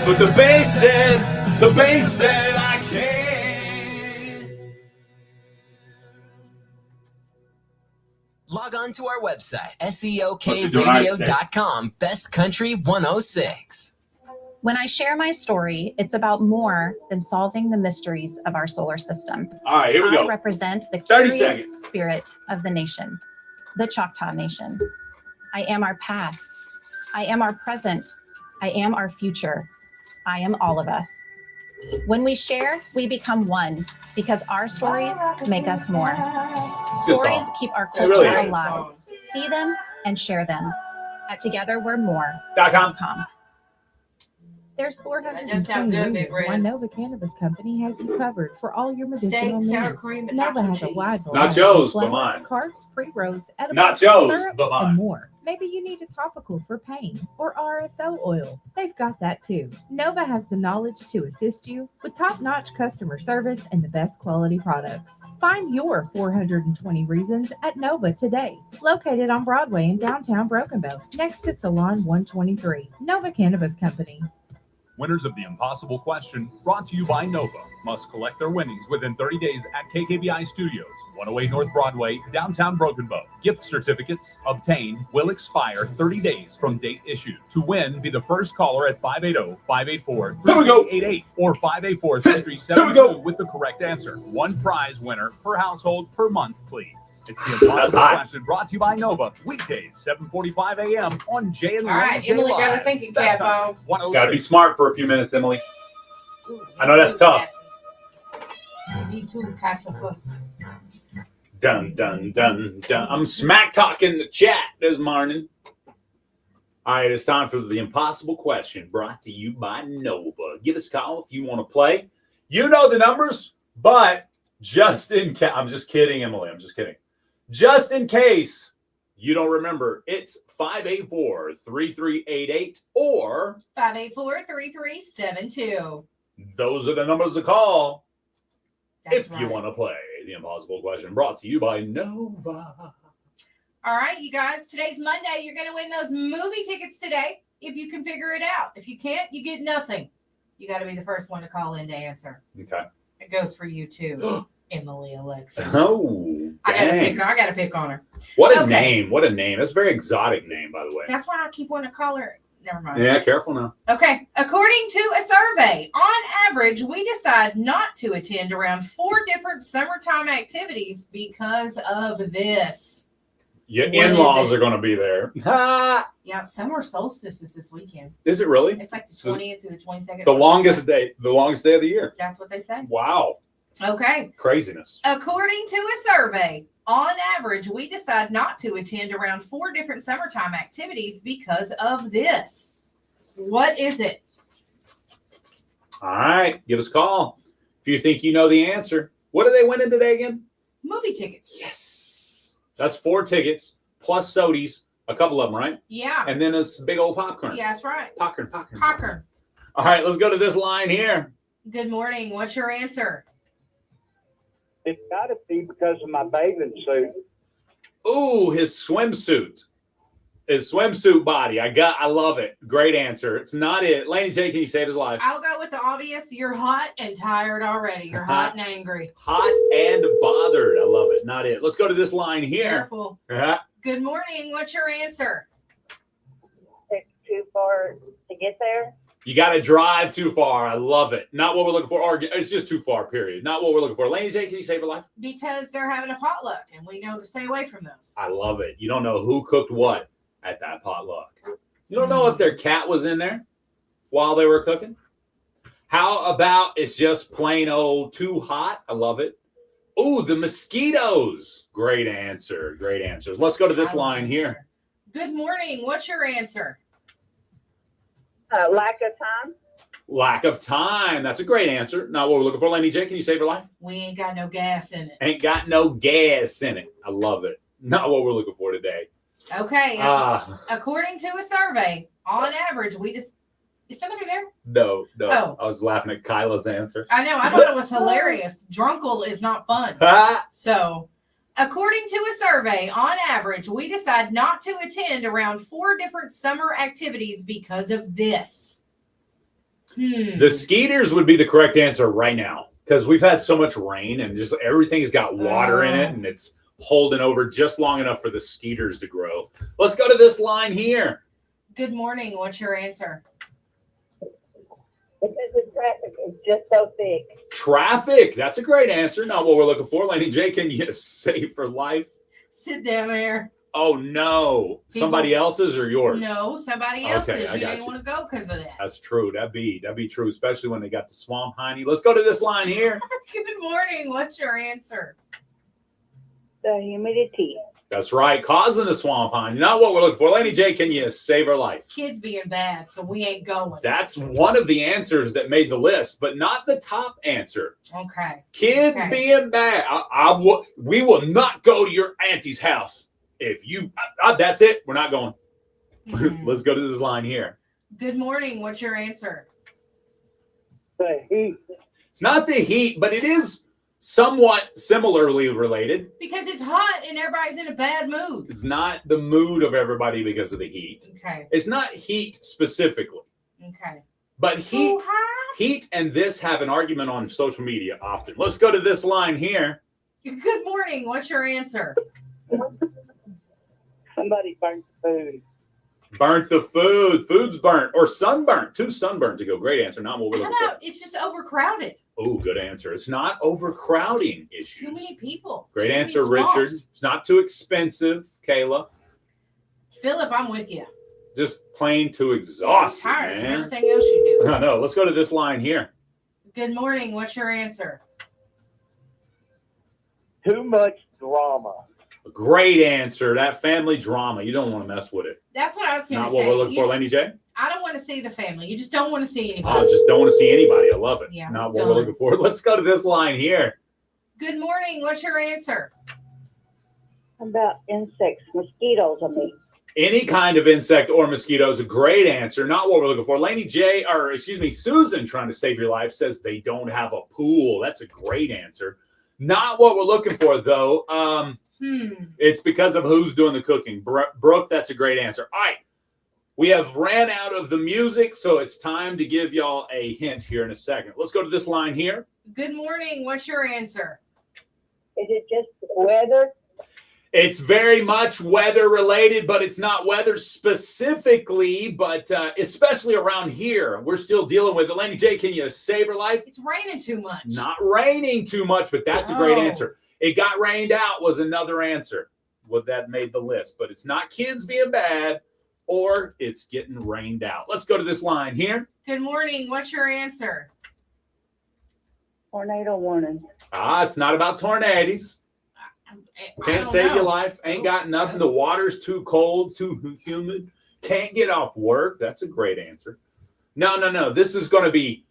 But the bass said I can't. Log on to our website, seokradio.com, Best Country 106. When I share my story, it's about more than solving the mysteries of our solar system. All right, here we go. I represent the 30 curious seconds. spirit of the nation, the Choctaw Nation. I am our past. I am our present. I am our future. I am all of us. When we share, we become one because our stories make us more. Stories keep our culture really alive. See them and share them. At Together We're More.com. There's That 420 does sound good, Big reasons why Red. Nova Cannabis Company has you covered for all your medicinal Steak, sour needs. cream, and Nova nacho has a wide cheese. variety Nachos, of flour, but mine. carbs, pre-rolls, edibles, Nachos, syrups, but mine. and more. Maybe you need a topical for pain or RSO oil. They've got that too. Nova has the knowledge to assist you with top-notch customer service and the best quality products. Find your 420 reasons at Nova today. Located on Broadway in downtown Broken Bow, next to Salon 123. Nova Cannabis Company. Winners of the Impossible Question, brought to you by Nova, must collect their winnings within 30 days at KKBI Studios, 108 North Broadway, downtown Broken Bow. Gift certificates obtained will expire 30 days from date issued. To win, be the first caller at 580-584-3388 or 584-3372 with the correct answer. One prize winner per household per month, please. It's the Impossible Question, brought to you by Nova, weekdays, 7:45 a.m. on Jay and All right, Laney Emily got her Live. thinking cap on. Got to be smart for a few minutes, Emily. Ooh, I know that's tough. Me too, Cassifer. Dun, dun, dun, dun. I'm smack talking the chat this morning. All right, it's time for the Impossible Question, brought to you by Nova. Give us a call if you want to play. You know the numbers, but just in case, I'm just kidding, Emily. I'm just kidding. Just in case you don't remember, it's 584-3388 or 584-3372. those are the numbers to call That's if right. you want to play the Impossible Question, brought to you by Nova. All right, you guys, today's Monday. You're going to win those movie tickets today if you can figure it out. If you can't, you get nothing. You got to be the first one to call in to answer. Okay. It goes for you too, Emily Alexis. Oh, I dang. gotta pick on her. What a Okay. name. What a name. That's a very exotic name, by the way. That's why I keep wanting to call her. Never mind. Yeah, careful now. Okay. According to a survey, on average, we decide not to attend around 4 different summertime activities because of this. Your What is in-laws it? are going to be there. Yeah, summer solstice is this weekend. Is it really? It's like the So 20th to the 22nd. the longest day of the year. That's what they say. Wow. Okay. Craziness. According to a survey, on average, we decide not to attend around 4 different summertime activities because of this. What is it? All right. Give us a call if you think you know the answer. What are they winning today again? Movie tickets. Yes. That's 4 tickets plus sodies, a couple of them, right? Yeah. And then it's big old popcorn. Yeah, that's right. Popcorn. Popcorn. All right. Let's go to this line here. Good morning. What's your answer? It's got to be because of my bathing suit. Ooh, his swimsuit. It's swimsuit body. I love it. Great answer. It's not it. Laney J, can you save his life? I'll go with the obvious. You're hot and tired already. You're hot and angry. Hot and bothered. I love it. Not it. Let's go to this line here. Careful. Good morning. What's your answer? It's too far to get there. You got to drive too far. I love it. Not what we're looking for. It's just too far, period. Not what we're looking for. Laney J, can you save her life? Because they're having a potluck, and we know to stay away from those. I love it. You don't know who cooked what at that potluck. You don't know if their cat was in there while they were cooking. How about it's just plain old too hot? I love it. Ooh, the mosquitoes. Great answer. Great answers. Let's go to this line here. Good morning. What's your answer? Lack of time. Lack of time. That's a great answer. Not what we're looking for. Laney J, can you save her life? We ain't got no gas in it. Ain't got no gas in it. I love it. Not what we're looking for today. Okay. According to a survey, on average, we just... Is somebody there? No. Oh. I was laughing at Kyla's answer. I know. I thought it was hilarious. Drunkle is not fun. So, according to a survey, on average, we decide not to attend around 4 different summer activities because of this. The skeeters would be the correct answer right now because we've had so much rain and just everything's got water in it and it's holding over just long enough for the skeeters to grow. Let's go to this line here. Good morning. What's your answer? Because the traffic is just so thick. Traffic. That's a great answer. Not what we're looking for. Laney J, can you save for life? Sit down there. Oh, no. Somebody else's or yours? No, somebody else's. Okay, You didn't want to go because of that. That's true. That'd be true, especially when they got the swamp hiney. Let's go to this line here. Good morning. What's your answer? The humidity. That's right. Causing the swamp hiney. Not what we're looking for. Laney J, can you save her life? Kids being bad, so we ain't going. That's one of the answers that made the list, but not the top answer. Okay. Kids being bad. We will not go to your auntie's house. If you, that's it. We're not going. Let's go to this line here. Good morning. What's your answer? The heat. It's not the heat, but it is somewhat similarly related. Because it's hot and everybody's in a bad mood. It's not the mood of everybody because of the heat. Okay. It's not heat specifically. Okay. But heat and this have an argument on social media often. Let's go to this line here. Good morning. What's your answer? Somebody burnt the food. Burnt the food. Food's burnt. Or sunburnt. 2 sunburnt to go. Great answer. Not what we're looking for. It's just overcrowded. Oh, good answer. It's not overcrowding issues. Too many people. Great answer, Richard. It's not too expensive, Kayla. Philip, I'm with you. Just plain too exhausted, I'm tired man. of everything else you do. I know. Let's go to this line here. Good morning. What's your answer? Too much drama. Great answer. That family drama. You don't want to mess with it. That's what I was going to Not say. what we're looking for, Laney J? I don't want to see the family. You just don't want to see anybody. I just don't want to see anybody. I love it. Yeah, Not what we're looking for. Let's go to this line here. Good morning. What's your answer? About insects, mosquitoes, I mean. Any kind of insect or mosquito is a great answer. Not what we're looking for. Laney J, Susan, trying to save your life, says they don't have a pool. That's a great answer. Not what we're looking for, though. It's because of who's doing the cooking. Brooke, that's a great answer. All right. We have ran out of the music, so it's time to give y'all a hint here in a second. Let's go to this line here. Good morning. What's your answer? Is it just weather? It's very much weather related, but it's not weather specifically, but especially around here, we're still dealing with it. Laney J, can you save her life? It's raining too much. Not raining too much, but that's a great answer. It got rained out was another answer. Well, that made the list, but it's not kids being bad or it's getting rained out. Let's go to this line here. Good morning. What's your answer? Tornado warning. It's not about tornadoes. Can't save your life. Ain't got nothing. The water's too cold, too humid. Can't get off work. That's a great answer. No. This is going to be...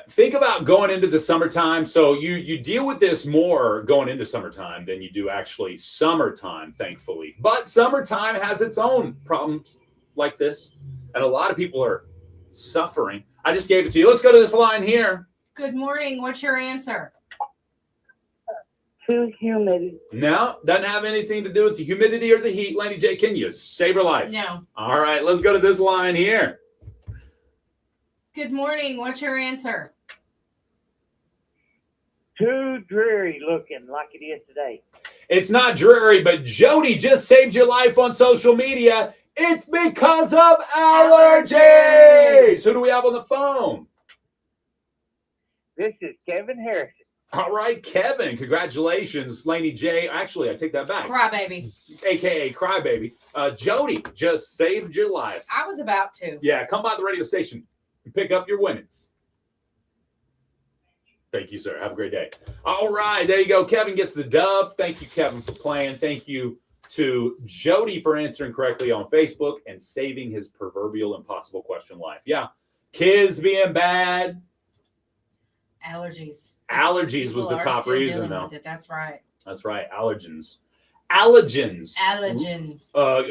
think about going into the summertime. So you deal with this more going into summertime than you do actually summertime, thankfully. But summertime has its own problems like this. And a lot of people are suffering. I just gave it to you. Let's go to this line here. Good morning. What's your answer? too humid. No, doesn't have anything to do with the humidity or the heat. Laney J, can you save her life? No. All right, let's go to this line here. Good morning. What's your answer? Too dreary looking like it is today. It's not dreary, but Jody just saved your life on social media. It's because of allergies. Who do we have on the phone? This is Kevin Harrison. All right, Kevin. Congratulations, Laney J. Actually, I take that back. Crybaby. AKA Crybaby. Jody just saved your life. I was about to. Yeah, come by the radio station and pick up your winnings. Thank you, sir. Have a great day. All right, there you go. Kevin gets the dub. Thank you, Kevin, for playing. Thank you to Jody for answering correctly on Facebook and saving his proverbial impossible question life. Yeah, kids being bad. Allergies. Allergies was the top reason, though. That's right. That's right. Allergens. Allergens.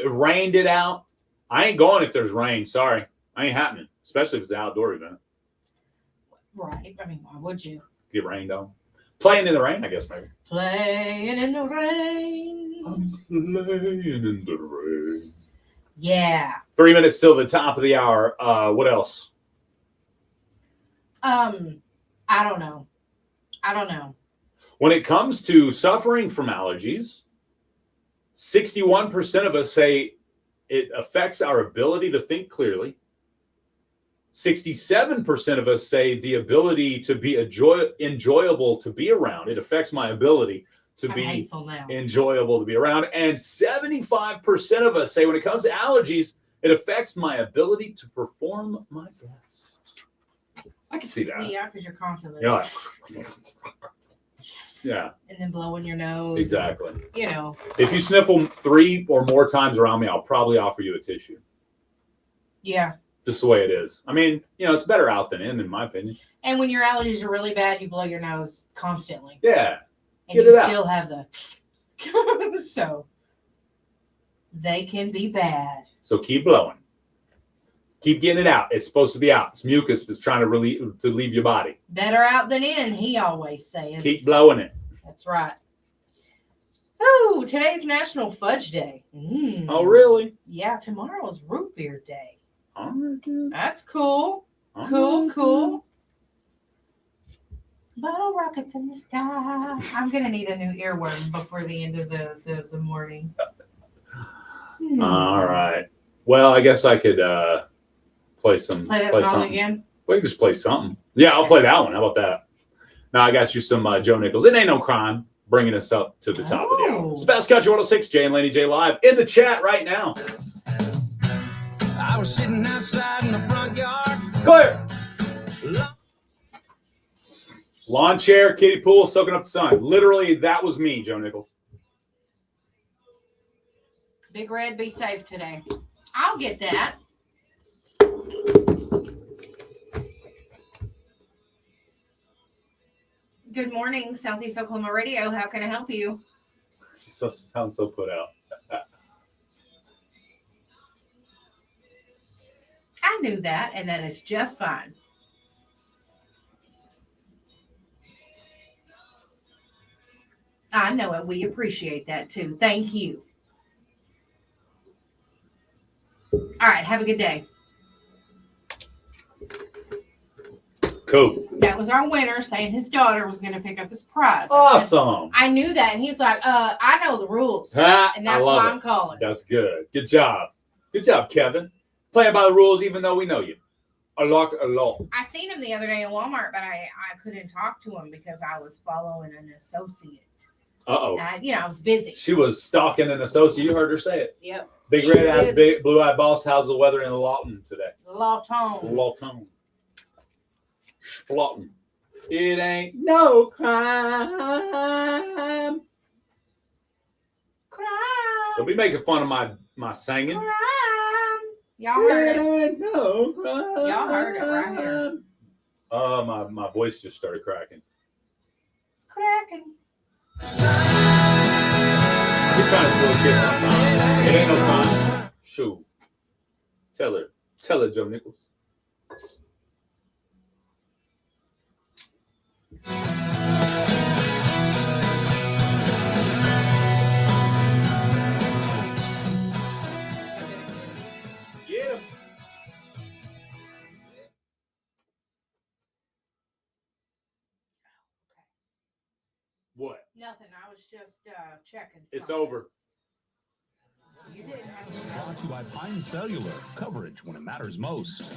Rained it out. I ain't going if there's rain. Sorry. I ain't happening, especially if it's an outdoor event. Right. I mean, why would you? Get rained on. Playing in the rain, I guess, maybe. Playing in the rain. Playing in the rain. Yeah. 3 minutes till the top of the hour. What else? I don't know. When it comes to suffering from allergies, 61% of us say it affects our ability to think clearly. 67% of us say the ability to be enjoyable to be around. It affects my ability to be enjoyable to be around. And 75% of us say when it comes to allergies, it affects my ability to perform my best. I can see that. Yeah, because you're constantly. You're like, yeah. And then blowing your nose. Exactly. You know. If you sniffle 3 or more times around me, I'll probably offer you a tissue. Yeah. Just the way it is. I mean, it's better out than in my opinion. And when your allergies are really bad, you blow your nose constantly. Yeah. And you still have the so they can be bad. So keep blowing. Keep getting it out. It's supposed to be out. It's mucus that's trying to leave your body. Better out than in, he always says. Keep blowing it. That's right. Oh, today's National Fudge Day. Oh, really? Yeah, tomorrow's Root Beer Day. All right. That's cool. Cool. Bottle rockets in the sky. I'm going to need a new earworm before the end of the morning. All right. Well, I guess I could play that song something. again? We can just play something. Yeah, I'll play that one. How about that? Now I got you some Joe Nichols. It ain't no crime. Bringing us up to the top of the hour. It's Best Country 106, Jay and Laney J live in the chat right now. I was sitting outside in the front yard. Clear. Lawn chair, kiddie pool, soaking up the sun. Literally, that was me, Joe Nichols. Big Red, be safe today. I'll get that. Good morning, Southeast Oklahoma Radio. How can I help you? She sounds so put out. I knew that, and that is just fine. I know it. We appreciate that, too. Thank you. All right. Have a good day. Cool. That was our winner saying his daughter was going to pick up his prize. Awesome. I knew that. And he was like, I know the rules. Ha, and that's why I'm calling. That's good. Good job. Good job, Kevin. Playing by the rules, even though we know you. A lot. I seen him the other day in Walmart, but I couldn't talk to him because I was following an associate. Uh-oh. I was busy. She was stalking an associate. You heard her say it. Yep. Big red ass, big blue-eyed boss. How's the weather in Lawton today? Lawton. Lawton. It ain't no crime. Don't be making fun of my singing. Y'all heard it. It. No crime. Y'all heard it right here. My voice just started cracking. Cracking. You're trying to slow kids sometimes. It ain't no crime. Shoot. Tell her, Joe Nichols. Nothing. I was just checking. It's something. over. You didn't have Brought to you by Pine Cellular. Coverage when it matters most.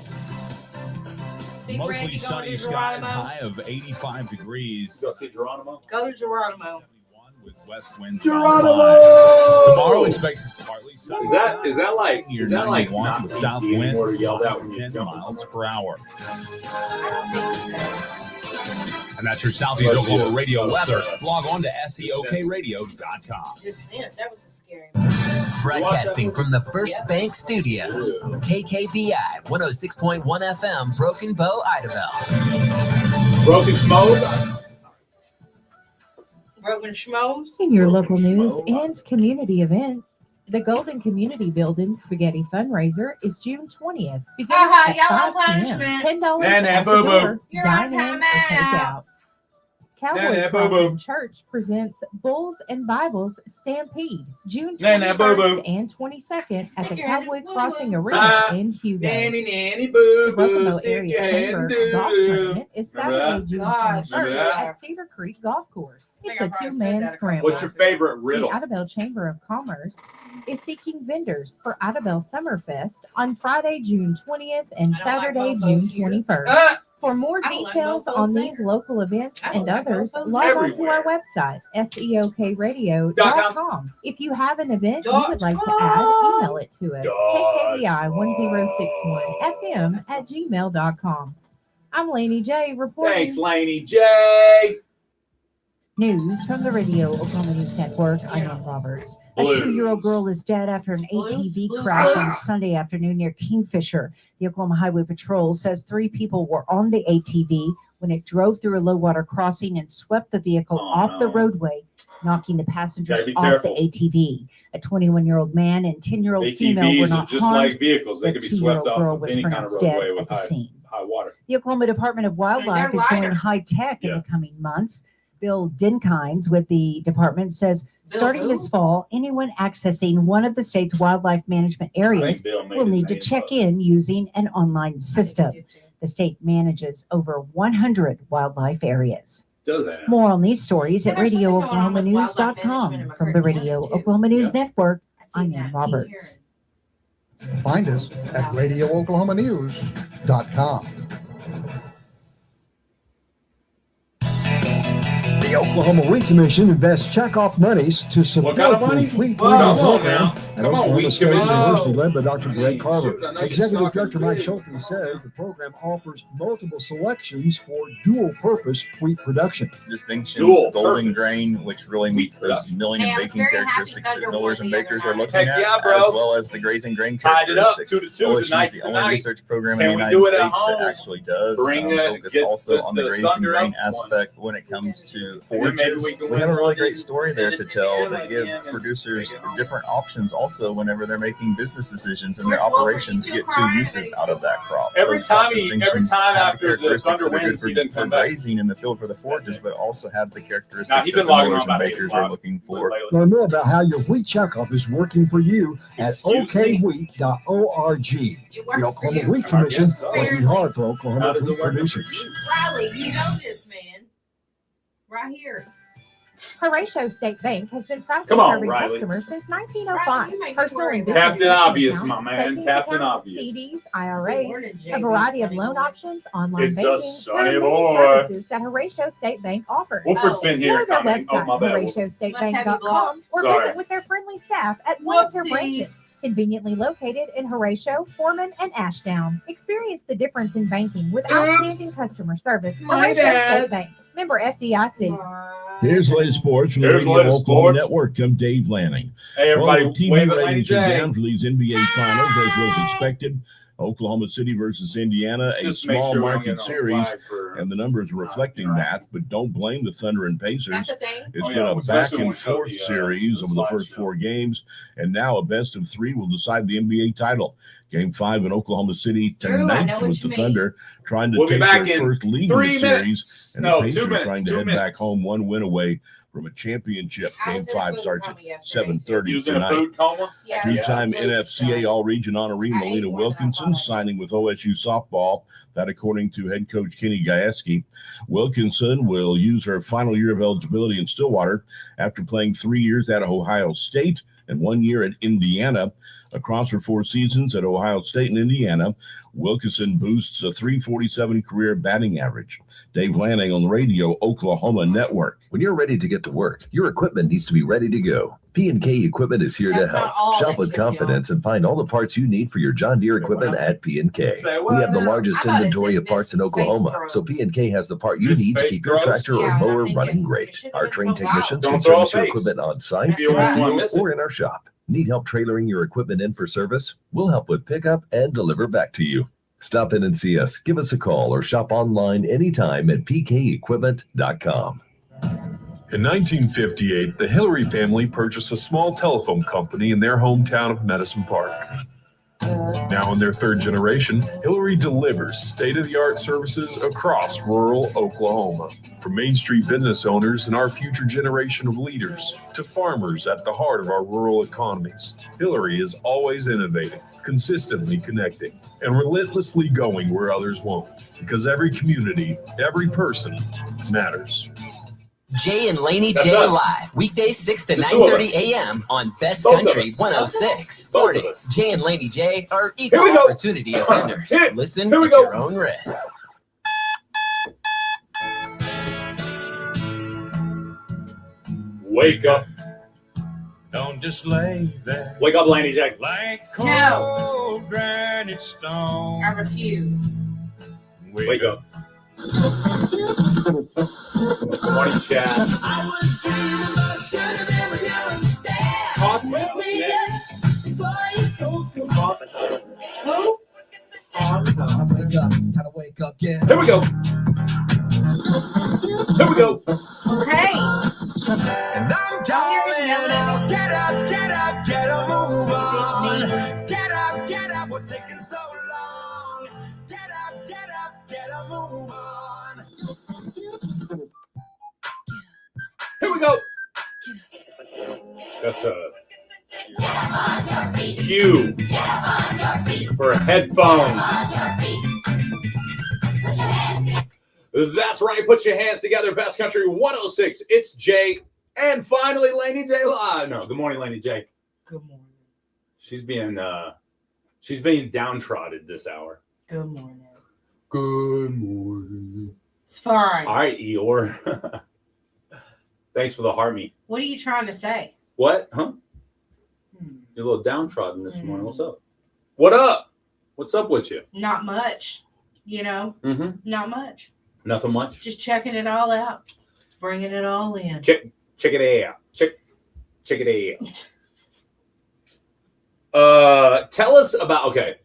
Big Mostly Randy going sunny to skies, Geronimo. high of 85 degrees. Go see Geronimo. Go to Geronimo. With west winds. Geronimo! Tomorrow expect partly sunny. Is that like Near is that like 91 not with PC south anymore winds to yell out when you 10 jump miles per hour? I don't think so. And that's your Southeast Oklahoma radio weather. Log on to seokradio.com. Descent. That was a scary one. Broadcasting from the First Bank Studios, KKBI 106.1 FM, Broken Bow, Idabel. Broken Schmoes? Broken Schmoes? In your local news and community events, the Golden Community Building Spaghetti Fundraiser is June 20th. Beginning at y'all 5 on p.m. punishment. $10 Nah, at the boo-boo. door. You're on Dine in or timeout. take out. Cowboy Nah, Crossing boo-boo. Church presents Bulls and Bibles Stampede, June Nah, 21st boo-boo. and 22nd at the Stick your hand Cowboy in Crossing boo-boo. Arena in Hugo. Nanny, boo, The Broken boo, Bow stick Area your hand Chamber in Golf doo. Tournament is Remember Saturday, that? June Gosh, 21st remember that? at Cedar Creek Golf Course. I It's think I a probably said two-man that a couple scramble. What's your favorite The riddle? Idabel Chamber of Commerce is seeking vendors for Idabel Summerfest on Friday, June 20th and I don't like Saturday, mofos June here. 21st. Ah! For more I don't like details mofos on there. these local events I don't and like others, mofos log on to everywhere. our website, seokradio.com. If you have an event you would like to add, email it to us, kkbi1061fm@gmail.com. I'm Laney J reporting. Thanks, Laney J. News from the Radio Oklahoma News Network. I'm Ann Roberts. A Blues. 2-year-old girl is dead after an ATV Blues. crash on Sunday afternoon near Kingfisher. The Oklahoma Highway Patrol says 3 people were on the ATV when it drove through a low water crossing and swept the vehicle off the roadway, knocking the passengers Gotta be off careful. the ATV. A 21-year-old man and 10-year-old female were ATVs are not just harmed. like vehicles. They The could be swept 2-year-old off girl of was any kind of pronounced dead roadway at with the scene. high water. The Oklahoma Department of Wildlife they're is going lighter. high tech in Yeah. the coming months. Bill Dinkines with the department says Bill starting who? this fall, anyone accessing one of the state's wildlife management areas Bill made will his need to name check up. in using an online system. I did too. The state manages over 100 wildlife areas. Does that? More on these stories at Yeah, there's something going on with wildlife radiooklahomanews.com. management in From the McCurtain Radio County, too. Oklahoma News Yeah. Network, I seen I'm that Ann in Roberts. Find us at radiooklahomanews.com. The Oklahoma Wheat Commission invests checkoff monies to support kind of money? the wheat Come breeding on program now. at Come on, Oklahoma Wheat State Commission. University, led by Dr. Greg Carver. Shoot, I know you're Executive snarking Director Mike big. Schulte says the program offers multiple selections for dual-purpose wheat production. Distinctions, Dual golden purpose. grain, which really meets those milling Hey, and I was baking very happy characteristics Thunder that millers won and the bakers other are night. looking Heck at, yeah, bro. as well as the grazing grain Tied it up characteristics. 2-2. OSU is Tonight's the the only night. research program Can in we the do United it at States home? that actually does Bring it, focus get also the- on the the grazing Thunder grain up one. aspect when it comes to And then maybe forages. we can We have a win really one great and- story there and to then tell again that and give again and producers take it home. different options also whenever they're making business decisions and their Where's Wilford? operations You get still two crying? uses out of that crop. Every Those crop time distinctions after have the characteristics Thunder that are good wins, he doesn't for come back. grazing in the field for the forages, but also have the Now, characteristics he's that been the logging millers on and about 8 bakers o'clock. are looking for. Learn more about how your wheat checkoff is working for you at Excuse me? okwheat.org. It The works for Oklahoma you. Wheat Commission guess so. working hard for How Oklahoma does it wheat work for producers. you? Riley, you know this, man. Right here. Horatio State Bank has been proudly Come on, serving Riley. customers since Riley, 1905. you make me Personal worry and about business Captain checking Obvious, accounts, my man. savings Captain accounts, Obvious. CDs, Good IRAs, morning, a JB, variety of sunny loan boy. options, online It's a banking, sunny and many boy. services that Horatio State Bank offers. Wolford's been here Explore their coming. Oh, website, my bad. Wolford. HoratioStateBank.com, or Sorry. visit with their friendly staff at one of their Whoopsies. branches. Conveniently located in Horatio, Foreman, and Ashdown. Experience the difference in banking with outstanding customer service. My Horatio bad. State Bank, member FDIC. Here's the latest sports from the Here's the Radio latest Oklahoma sports. Network. I'm Dave Lanning. Hey, everybody, Well, TV wave at Laney ratings are J. down for these NBA finals as was expected. Oklahoma City versus Indiana, a Just make small sure we don't market get on series, flag for- and the numbers are reflecting that. But don't blame the Thunder and Pacers. That's the thing. It's Oh, been yeah, a especially back when and we show forth the, series the over the first slideshow. 4 games, and now a best of 3 will decide the NBA title. Game 5 in Oklahoma City Drew, I tonight know what with you the mean. Thunder trying to We'll be take back their in first lead in 3 the series, minutes. and No, the 2 Pacers minutes. trying to 2 head back minutes. home 1 win away from a championship. I Game was in a 5 food starts coma at yesterday, 7:30 You was in a tonight. food coma? Yeah. Two-time Food NFCA stuff. All-Region honoree I ate Melina more than I Wilkinson thought I signing with OSU softball. That according to head coach Kenny Gajewski. Wilkinson will use her final year of eligibility in Stillwater after playing 3 years at Ohio State and 1 year at Indiana. Across her 4 seasons at Ohio State and Indiana, Wilkinson boosts a .347 career batting average. Dave Lanning on the radio, Oklahoma Network. When you're ready to get to work, your equipment needs to be ready to go. P&K Equipment is here to That's not help. all Shop that with can be confidence and find all the parts you need for your John Deere equipment at P&K. Say We have the what? largest I thought it inventory said of parts in Miss Oklahoma, Face so P&K has the part you Miss need to Face keep your Gross? tractor or Yeah, I mower think running it great. should've Our been trained so technicians loud. can Don't throw a service your face. equipment on site, That's in the right. field, Miss it. or in our shop. Need help trailering your equipment in for service? We'll help with pickup and deliver back to you. Stop in and see us. Give us a call or shop online anytime at pkequipment.com. In 1958, the Hillary family purchased a small telephone company in their hometown of Medicine Park. Now in their 3rd generation, Hillary delivers state-of-the-art services across rural Oklahoma. From Main Street business owners and our future generation of leaders to farmers at the heart of our rural economies, Hillary is always innovating, consistently connecting, and relentlessly going where others won't. Because every community, every person matters. Jay and Laney That's J us. Live, weekdays 6 to The two of 9:30 us. a.m. on Best Both of Country us. 106. Both of Morning. us. Jay and Laney J are Here equal we go. opportunity offenders. Hit it. Listen Here we at go. your own risk. Wake up. Don't just lay there Wake up, Laney J. like No. cold granite stone. I refuse. Wake up. Morning chat. Hot next. Who? Wake up, yeah. Here we go. Here we go. Okay. And I'm calling out, get up, move on. Get up, what's taking so long? Get up, move on. Here we go. That's a cue for headphones. That's right. Put your hands together. Best Country 106. It's Jay. And finally, Laney J live. No, good morning, Laney J. Good morning. She's being downtrodden this hour. Good morning. Good morning. It's fine. All right, Eeyore. Thanks for the heart meat. What are you trying to say? What? Huh? You're a little downtrodden this morning. What's up? What up? What's up with you? Not much. You know, not much. Nothing much. Just checking it all out, bringing it all in. Check it out. Check it out. Tell us about. Okay.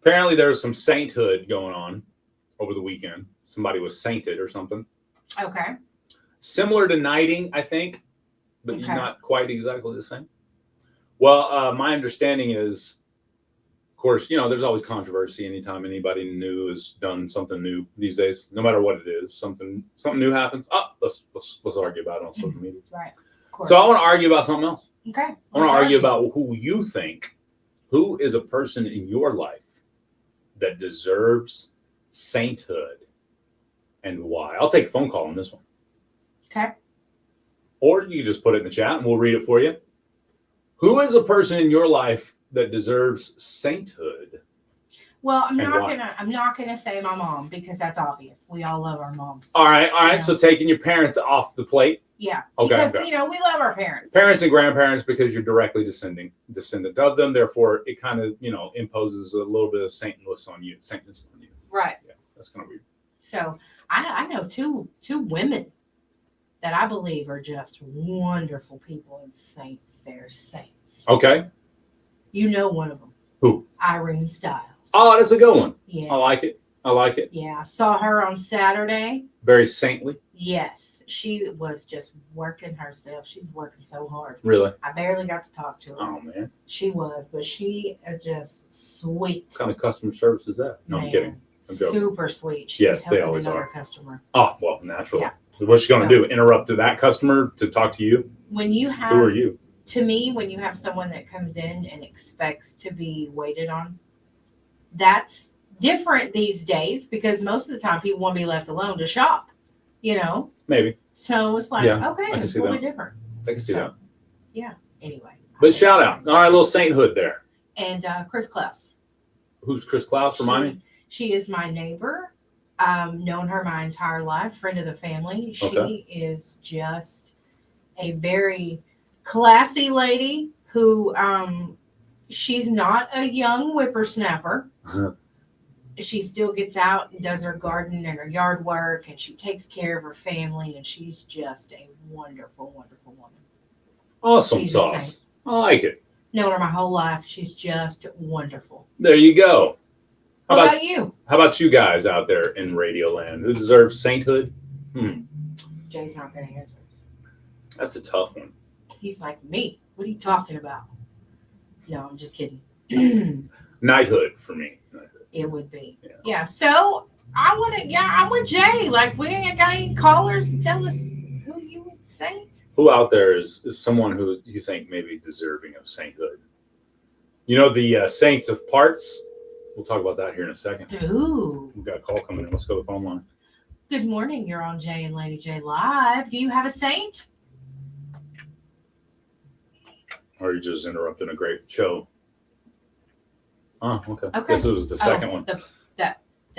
Apparently, there was some sainthood going on over the weekend. Somebody was sainted or something. Okay. Similar to knighting, I think, but Okay. not quite exactly the same. Well, my understanding is, of course, there's always controversy anytime anybody new has done something new these days. No matter what it is, something new happens. Oh, let's argue about it on social media. Right. Of course. So I want to argue about something else. Okay. I want to argue about who you think, who is a person in your life that deserves sainthood and why. I'll take a phone call on this one. Okay. Or you can just put it in the chat and we'll read it for you. Who is a person in your life that deserves sainthood? Well, I'm And why? not gonna say my mom because that's obvious. We all love our moms. All right. Yeah. So taking your parents off the plate. Yeah. Okay, Because okay. we love our parents. Parents and grandparents, because you're directly descendant of them. Therefore, it kind of, imposes a little bit of saintness on you. Right. Yeah, that's kind of weird. So I know two women that I believe are just wonderful people and saints. They're saints. Okay. You know one of them. Who? Irene Styles. Oh, that's a good one. Yeah. I like it. Yeah. I saw her on Saturday. Very saintly. Yes. She was just working herself. She was working so hard. Really? I barely got to talk to her. Oh, man. She was, but she is just sweet. What kind of customer service is that? No, I'm Man. kidding. I'm joking. Super sweet. She Yes, was they helping always another are. customer. Oh, well, naturally. Yeah. So what's she going to do? Interrupt that customer to talk to you? When you have, who are you? To me, when you have someone that comes in and expects to be waited on, that's different these days because most of the time people want to be left alone to shop, Maybe. So it's like, okay, it's a little bit different. I can see that. Yeah. Anyway. But shout out. All right, little sainthood there. And Chris Klaus. Who's Chris Klaus? Remind me. She is my neighbor. Known her my entire life, friend of the family. She is just a very classy lady who she's not a young whippersnapper. She still gets out and does her garden and her yard work, and she takes care of her family, and she's just a wonderful, wonderful woman. Awesome She's sauce. I like it. Known her my whole life. She's just wonderful. There you go. How about you? How about you guys out there in Radio Land? Who deserves sainthood? Jay's not going to answer us. That's a tough one. He's like, me? What are you talking about? No, I'm just kidding. Knighthood for me. It would be. Yeah. So I'm with Jay. Like, we ain't got any callers to tell us who you would saint. Who out there is someone who you think may be deserving of sainthood? The saints of parts. We'll talk about that here in a second. Ooh. We've got a call coming in. Let's go to the phone line. Good morning. You're on Jay and Laney J Live. Do you have a saint? Or are you just interrupting a great show? Oh, okay. Okay. Guess it was the second one.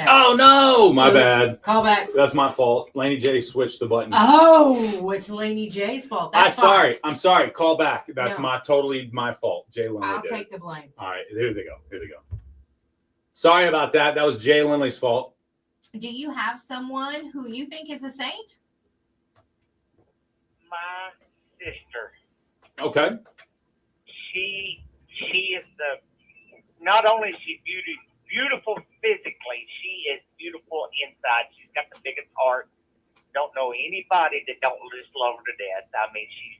Oh, no. My bad. Call back. That's my fault. Laney J switched the button. Oh, it's Laney J's fault. That's fine. I'm sorry. Call back. That's totally my fault. Jay Lindley I'll did take the blame. All right. Here they go. Sorry about that. That was Jay Lindley's fault. Do you have someone who you think is a saint? My sister. Okay. She is not only is she beautiful physically, she is beautiful inside. She's got the biggest heart. Don't know anybody that don't just love her to death. I mean, she's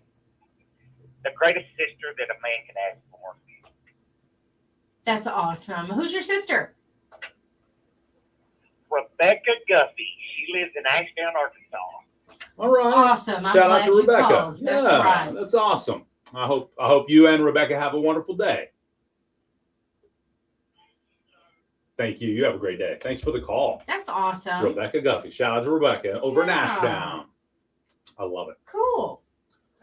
the greatest sister that a man can ask for. That's awesome. Who's your sister? Rebecca Guffey. She lives in Ashdown, Arkansas. All right. Awesome. I'm Shout out glad to you Rebecca. called. That's right. That's awesome. I hope you and Rebecca have a wonderful day. Thank you. You have a great day. Thanks for the call. That's awesome. Rebecca Guffey. Shout out to Rebecca over in Ashdown. I love it. Cool.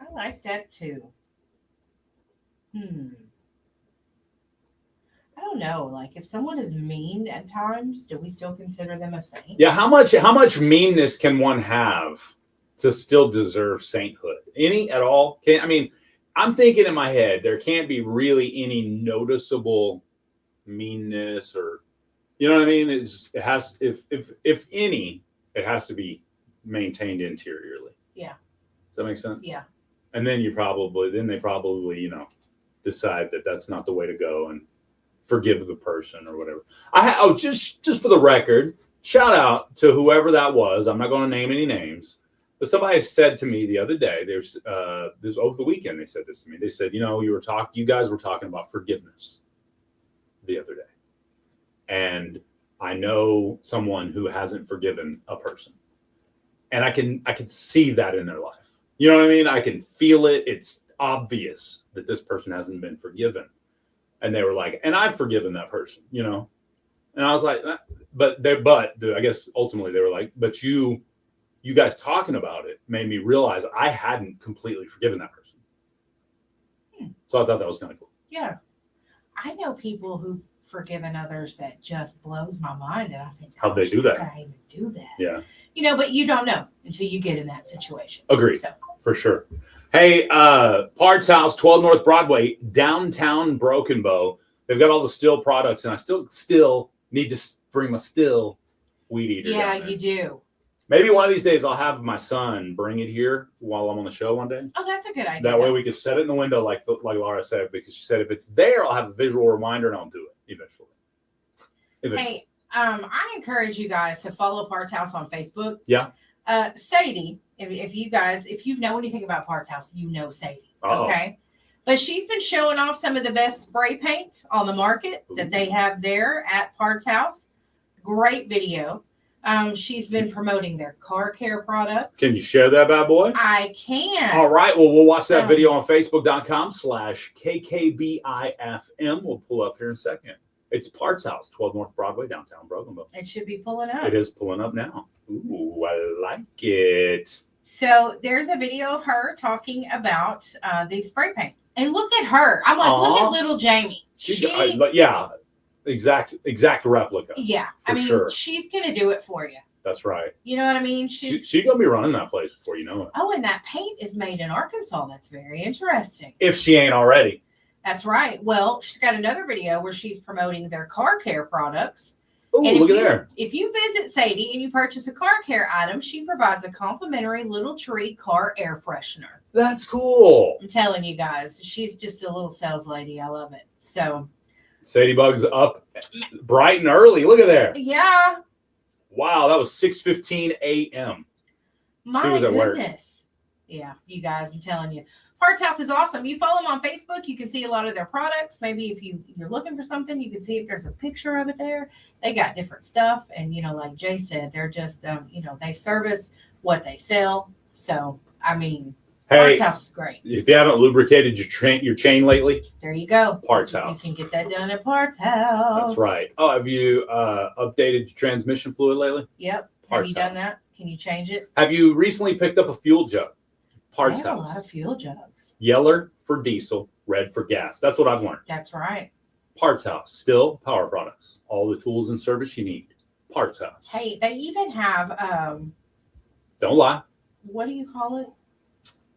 I like that too. I don't know. Like, if someone is mean at times, do we still consider them a saint? Yeah. How much meanness can one have to still deserve sainthood? Any at all? I'm thinking in my head, there can't be really any noticeable meanness or, you know what I mean? It has, if any, it has to be maintained interiorly. Yeah. Does that make sense? Yeah. And then they probably, decide that that's not the way to go and forgive the person or whatever. Just for the record, shout out to whoever that was. I'm not going to name any names. But somebody said to me the other day, this over the weekend, they said this to me. They said, you guys were talking about forgiveness the other day. And I know someone who hasn't forgiven a person. And I can see that in their life. You know what I mean? I can feel it. It's obvious that this person hasn't been forgiven. And they were like, and I've forgiven that person, And I was like, but I guess ultimately they were like, but you guys talking about it made me realize I hadn't completely forgiven that person. So I thought that was kind of cool. Yeah. I know people who've forgiven others that just blows my mind. And I think, how'd they do that? How can I even do that? Yeah. But you don't know until you get in that situation. Agreed. So. For sure. Hey, Parts House, 12 North Broadway, downtown Broken Bow. They've got all the still products, and I still need to bring my still weed eater. Yeah, you do. Maybe one of these days I'll have my son bring it here while I'm on the show one day. Oh, that's a good idea. That way we could set it in the window like Laura said, because she said if it's there, I'll have a visual reminder and I'll do it eventually. Hey, I encourage you guys to follow Parts House on Facebook. Yeah. Sadie, if you know anything about Parts House, you know Sadie. Uh-oh. Okay. But she's been showing off some of the best spray paint on the market that they have there at Parts House. Great video. She's been promoting their car care products. Can you share that bad boy? I can. All right. Well, we'll watch that video on Facebook.com/KKBIFM. We'll pull up here in a second. It's Parts House, 12 North Broadway, downtown Brokenville. It should be pulling up. It is pulling up now. Ooh, I like it. So there's a video of her talking about the spray paint. And look at her. I'm like, look at little Jamie. Yeah, exact replica. Yeah. I mean, she's going to do it for you. That's right. You know what I mean? She's going to be running that place before you know it. Oh, and that paint is made in Arkansas. That's very interesting. If she ain't already. That's right. Well, she's got another video where she's promoting their car care products. Oh, look at there. If you visit Sadie and you purchase a car care item, she provides a complimentary little tree car air freshener. That's cool. I'm telling you guys, she's just a little sales lady. I love it. So Sadie Bug's up bright and early. Look at there. Yeah. Wow, that was 6:15 a.m. My she was at work. goodness. Yeah, you guys, I'm telling you. Parts House is awesome. You follow them on Facebook, you can see a lot of their products. Maybe if you're looking for something, you can see if there's a picture of it there. They got different stuff. And, like Jay said, they're just, they service what they sell. So, I mean, Parts House is great. If you haven't lubricated your chain lately, there you go. Parts House. You can get that done at Parts House. That's right. Oh, have you updated your transmission fluid lately? Yep. Parts Have you done that? Can you change it? Have you recently picked up a fuel jug? Parts I have House. a lot of fuel jugs. Yellow for diesel, red for gas. That's what I've learned. That's right. Parts House. Still power products. All the tools and service you need. Parts House. Hey, they even have Don't lie. what do you call it?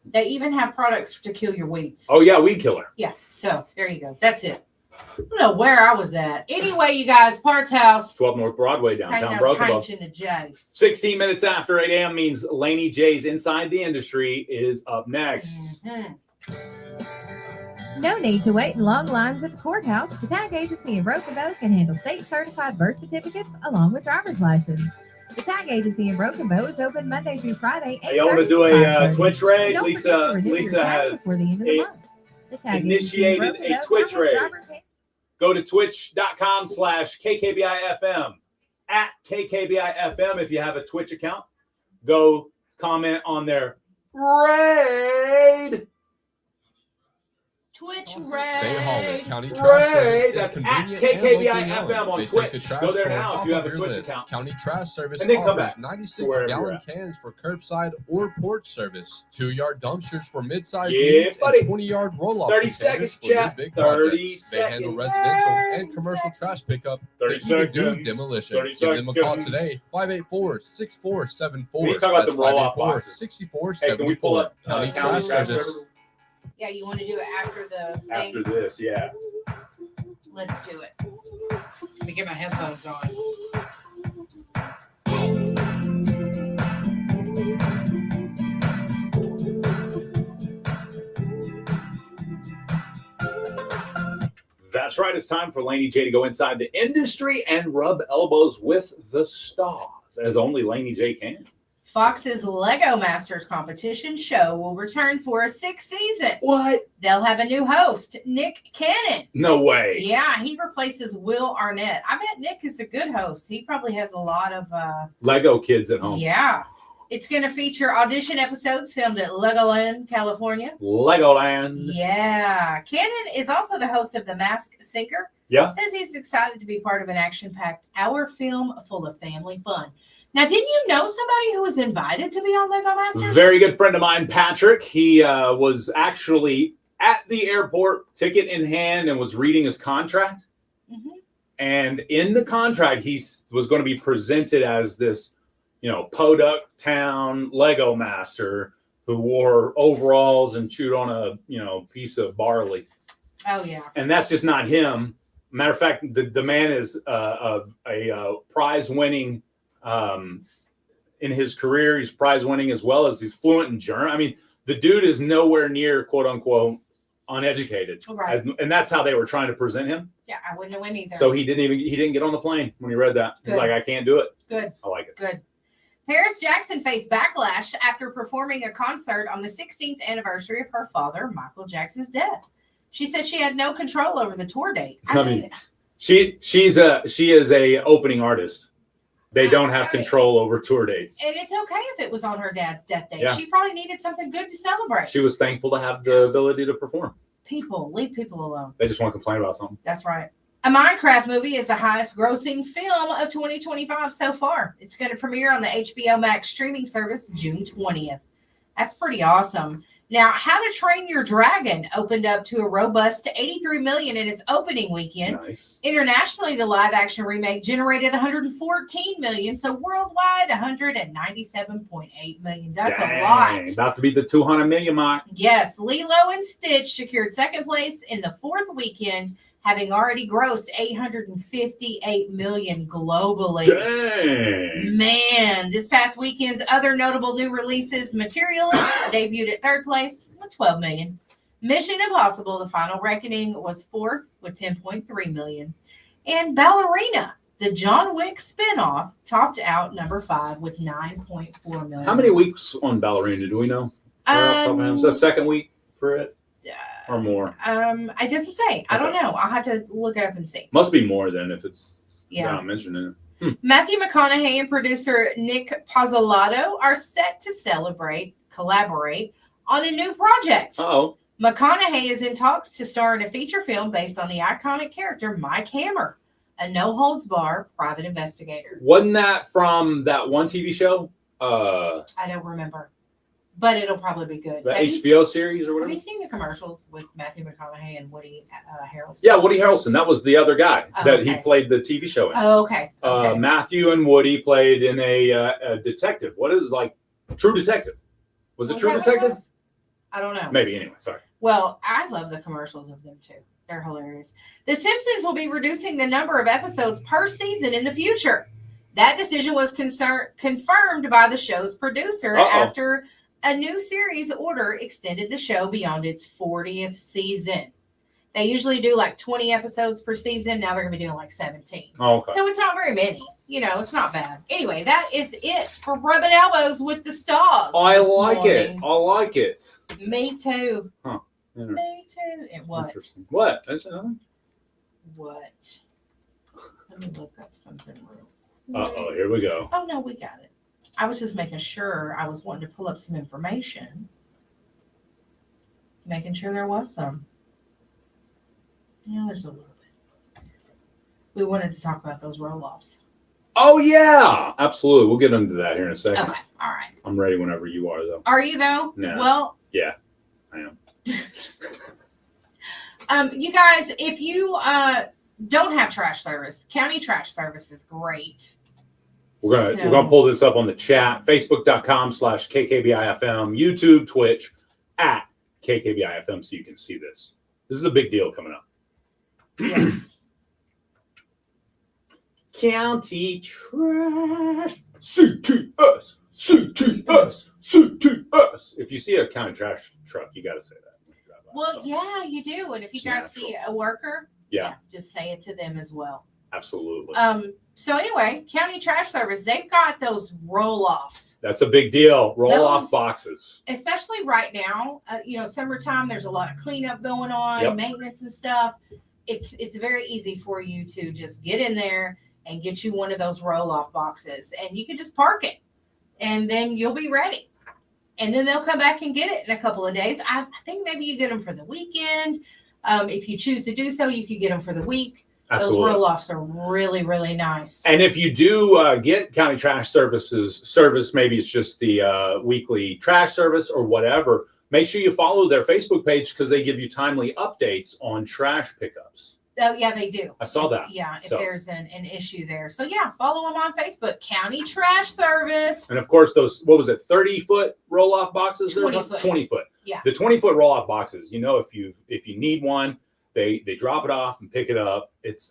They even have products to kill your weeds. Oh yeah, weed killer. Yeah. So there you go. That's it. I don't know where I was at. Anyway, you guys, Parts House. 12 North Broadway, downtown Ain't no Brokenville. change in the J. 16 minutes after 8 a.m. means Laney J's Inside the Industry is up next. No need to wait in long lines at the courthouse. The Tag Agency in Broken Bow can handle state-certified birth certificates along with driver's license. The Tag Agency in Broken Bow is open Monday through Friday. Hey, I want to do a Twitch raid. Don't Lisa forget to renew your Lisa tag has before the end of the month. The Tag Agency in initiated Broken a Bow Twitch covers raid. driver's Go to twitch.com/KKBIFM at KKBIFM if you have a Twitch account. Go comment on their raid. Twitch Bay Hallway raid. County Trash Raid. Service is That's at convenient KKBIFM on They Twitch. take the trash Go there can now if off you have of a your Twitch list. account. County Trash Service And then come offers back 96-gallon cans for curbside or porch service, 2-yard dumpsters for mid-sized Yeah, needs, buddy. and 20-yard roll-off 30 containers seconds, for your chat. big 30 projects. They handle seconds. residential and commercial trash pickup. 30 They even do seconds. demolition. 30 Give them a call seconds. today, 584-6474. We talk about That's the roll-off boxes. 584-6474. Hey, can we pull up County County Trash Trash Service. Service? Yeah, you want to do it after the thing? After this, yeah. Let's do it. Let me get my headphones on. That's right. It's time for Laney J to go inside the industry and rub elbows with the stars, as only Laney J can. Fox's Lego Masters competition show will return for a 6th season. What? They'll have a new host, Nick Cannon. No way. Yeah, he replaces Will Arnett. I bet Nick is a good host. He probably has a lot of Lego kids at home. Yeah. It's going to feature audition episodes filmed at Legoland, California. Legoland. Yeah. Cannon is also the host of The Masked Singer. Yeah. Says he's excited to be part of an action-packed hour film full of family fun. Now, didn't you know somebody who was invited to be on Lego Masters? Very good friend of mine, Patrick. He was actually at the airport, ticket in hand, and was reading his contract. Mm-hmm. And in the contract, he was going to be presented as this, Podunk Town Lego master who wore overalls and chewed on a, piece of barley. Oh, yeah. And that's just not him. Matter of fact, the man is a prize-winning. In his career, he's prize winning as well as he's fluent in German. I mean, the dude is nowhere near quote unquote uneducated, right? And that's how they were trying to present him. Yeah, I wouldn't have went either. So he didn't get on the plane when he read that. He's Good. like, I can't do it. Good. I like it. Good. Paris Jackson faced backlash after performing a concert on the 16th anniversary of her father, Michael Jackson's death. She said she had no control over the tour date. I mean, she is a opening artist. They don't have control over tour dates. And it's okay if it was on her dad's death day. Yeah. She probably needed something good to celebrate. She was thankful to have the ability to perform. Leave people alone. They just want to complain about something. That's right. A Minecraft movie is the highest grossing film of 2025 so far. It's going to premiere on the HBO Max streaming service June 20th. That's pretty awesome. Now, How to Train Your Dragon opened up to a robust $83 million in its opening weekend. Nice. Internationally, the live-action remake generated $114 million, so worldwide, $197.8 million. That's a lot. About to be the 200 million mark. Yes, Lilo and Stitch secured second place in the fourth weekend, having already grossed $858 million globally. Dang. Man, this past weekend's other notable new releases, Materialist debuted at third place with $12 million. Mission Impossible: The Final Reckoning was fourth with $10.3 million. And Ballerina, the John Wick spinoff, topped out number 5 with $9.4 million. How many weeks on Ballerina do we know? Is that second week for it? Or more? It doesn't say. I don't know. I'll have to look it up and see. Must be more than if it's Yeah. mentioning it. Matthew McConaughey and producer Nick Pizzolatto are set to collaborate on a new project. Uh-oh. McConaughey is in talks to star in a feature film based on the iconic character Mike Hammer, a no-holds-barred private investigator. Wasn't that from that one TV show? I don't remember, but it'll probably be good. The Have HBO series or Have whatever? you seen the commercials with Matthew McConaughey and Woody Harrelson? Yeah, Woody Harrelson. That was the other guy that he okay. played the TV show in. Oh, okay. Matthew and Woody played in a detective. What is True Detective? Was it True that what it Detective? was? I don't know. Maybe. Anyway, sorry. Well, I love the commercials of them too. They're hilarious. The Simpsons will be reducing the number of episodes per season in the future. That decision was confirmed by the show's producer after a new series order extended the show beyond its 40th season. They usually do like 20 episodes per season. Now they're going to be doing like 17. Oh, okay. So it's not very many. It's not bad. Anyway, that is it for Rubbing Elbows with the Stars. I this like it. morning. I like it. Me too. Huh. Me too. And what? Interesting. What? That's another? What? Let me look up something real. Uh-oh, here we go. Oh, no, we got it. I was just making sure. I was wanting to pull up some information. Making sure there was some. Yeah, there's a little bit. We wanted to talk about those roll-offs. Oh, yeah. Absolutely. We'll get into that here in a second. Okay. All right. I'm ready whenever you are, though. Are you, though? No. Well. Yeah, I am. You guys, if you don't have trash service, county trash service is great. We're gonna pull this up on the chat. Facebook.com/KKBIFM, YouTube, Twitch @KKBIFM, so you can see this. This is a big deal coming up. Yes. County trash. CTS. CTS. CTS. If you see a county trash truck, you got to say that. Well, yeah, you do. And if you guys see a worker, Yeah, just say it to them as well. absolutely. So anyway, county trash service, they've got those roll-offs. That's a big deal. Roll off Those- boxes. Especially right now, summertime, there's a lot of cleanup going on, Yep. maintenance and stuff. It's very easy for you to just get in there and get you one of those roll-off boxes, and you can just park it, and then you'll be ready. And then they'll come back and get it in a couple of days. I think maybe you get them for the weekend. If you choose to do so, you could get them for the week. Absolutely. Those roll-offs are really, really nice. And if you do get county trash service, maybe it's just the weekly trash service or whatever, make sure you follow their Facebook page because they give you timely updates on trash pickups. Oh, yeah, they do. I saw that. Yeah, if So- there's an issue there. So, yeah, follow them on Facebook. County Trash Service. And of course, those, 30-foot roll-off boxes? 20 foot. 20 foot. Yeah. The 20-foot roll-off boxes, if you need one, they drop it off and pick it up. It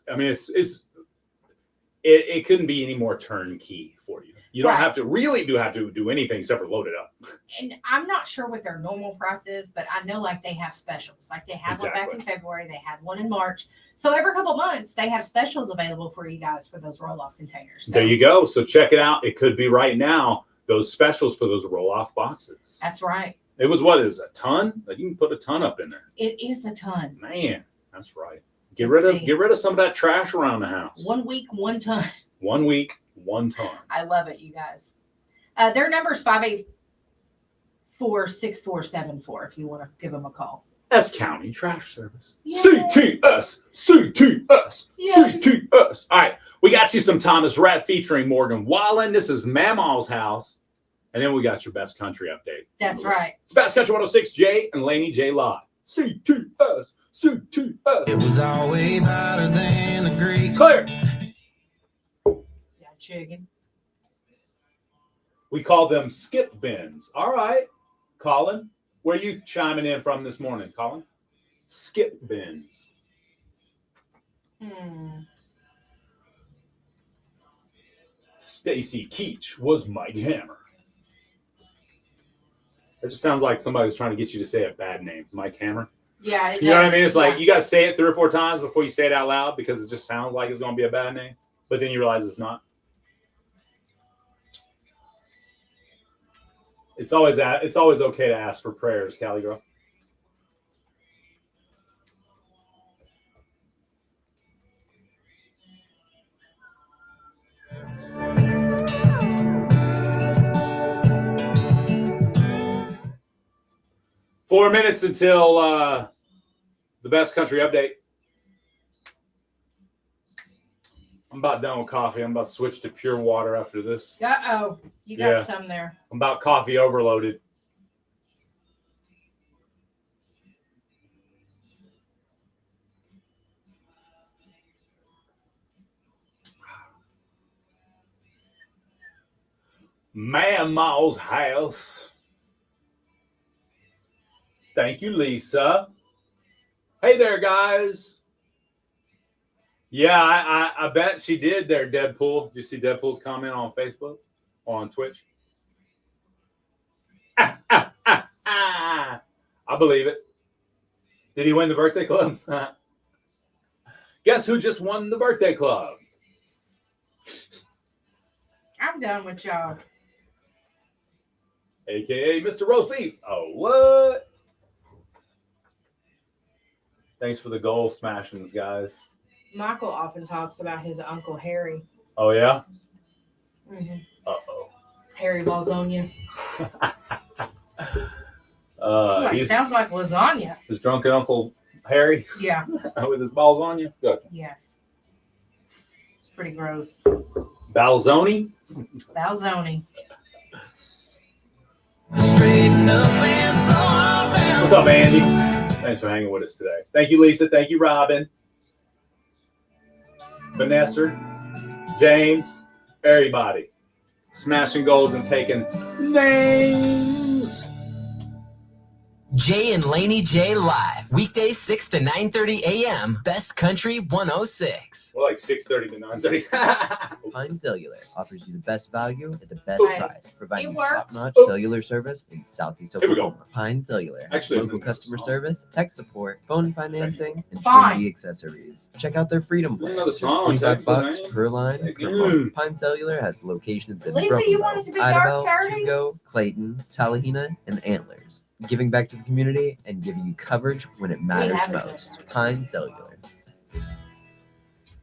couldn't be any more turnkey for you. You don't Right. have to do anything except for load it up. And I'm not sure what their normal price is, but I know they have specials. Like they had one back in February, they had one in March. So every couple months they have specials available for you guys for those roll-off containers. So There you go. So check it out. It could be right now, those specials for those roll-off boxes. that's right. It was a ton? Like you can put a ton up in there. It is a ton. Man, that's right. Get Let's rid see. of some of that trash around the house. 1 week, 1 ton. 1 week, One ton. I love it, you guys. Their number is 584-6474 if you want to give them a call. S County Trash Service. Yay. CTS. CTS. Yay. CTS. All right. We got you some Thomas Rhett featuring Morgan Wallen. This is Mamaw's House. And then we got your Best Country update. That's right. It's Best Country 106 J and Laney J live. CTS. CTS. It was always hotter than the Greeks. Clear. Yeah, chicken. We call them skip bins. All right. Colin, where are you chiming in from this morning, Colin? Skip bins. Stacy Keach was Mike Hammer. That just sounds like somebody was trying to get you to say a bad name. Mike Hammer. Yeah, it You know what I does. mean? It's Yeah. like you got to say it 3 or 4 times before you say it out loud because it just sounds like it's going to be a bad name. But then you realize it's not. It's always okay to ask for prayers, Callie girl. Four minutes until the Best Country update. I'm about done with coffee. I'm about to switch to pure water after this. Uh-oh. You got some there. I'm about coffee overloaded. Mamaw's House. Thank you, Lisa. Hey there, guys. Yeah, I bet she did there, Deadpool. Did you see Deadpool's comment on Facebook? Or on Twitch? I believe it. Did he win the birthday club? Guess who just won the birthday club? I'm done with y'all. AKA Mr. Roast Beef. Oh, what? Thanks for the goal smashings, guys. Michael often talks about his Uncle Harry. Oh, yeah? Mm-hmm. Uh-oh. Harry Balzonia. Sounds like lasagna. His drunken Uncle Harry? Yeah. With his balls on you? Good. Yes. It's pretty gross. Balzoni? Balzoni. What's up, Andy? Thanks for hanging with us today. Thank you, Lisa. Thank you, Robin. Vanessa, James, everybody. Smashing goals and taking names. Jay and Laney J live, weekdays 6 to 9:30 a.m. Best Country 106. Well, like 6:30 to 9:30. Pine Cellular offers you the best value at the best Okay. price, providing It works. top-notch Oh. cellular service in Southeast Here we go. Oklahoma. Pine Cellular, Actually, local customer service, tech support, phone financing, and Fine. trendy accessories. Check out their Freedom Plan. Another Just song, $25 technically, per line per Mm. month. Pine Cellular has locations in Lisa, Broken you Bow, want it to be Idabel, dark 30? Hugo, Clayton, Talahena, and Antlers. Giving back to the community and giving you coverage when it matters have it. most. Pine Cellular.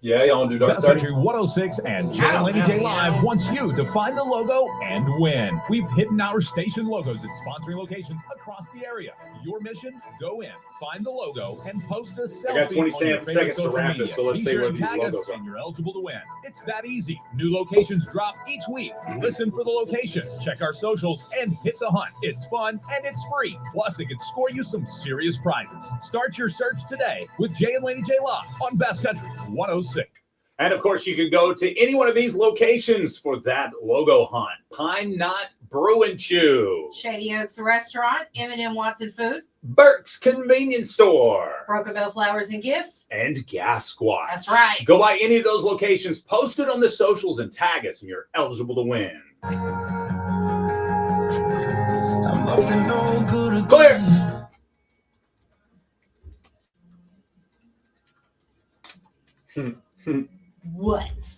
Yeah, y'all want to do Dark Best 30? Country 106 and Jay I and don't Laney know, J you Live know. wants you to find the logo and win. We've hidden our station logos at sponsoring locations across the area. Your mission? Go in, find the logo, and post a selfie. I got 20 on your favorite seconds to social wrap media. this, so let's Be see sure where to these tag us logos are. and you're eligible to win. It's that easy. New locations drop each week. Listen for the location, check our socials, and hit the hunt. It's fun and it's free. Plus, it can score you some serious prizes. Start your search today with Jay and Laney J Live on Best Country 106. And of course, you can go to any one of these locations for that logo hunt. Pine Knot Brew and Chew, Shady Oaks Restaurant, M&M Watson Food, Burke's Convenience Store, Broken Bow Flowers and Gifts. and Gas Squad. That's right. Go by any of those locations, post it on the socials, and tag us, and you're eligible to win. I'm up to no good Clear. What?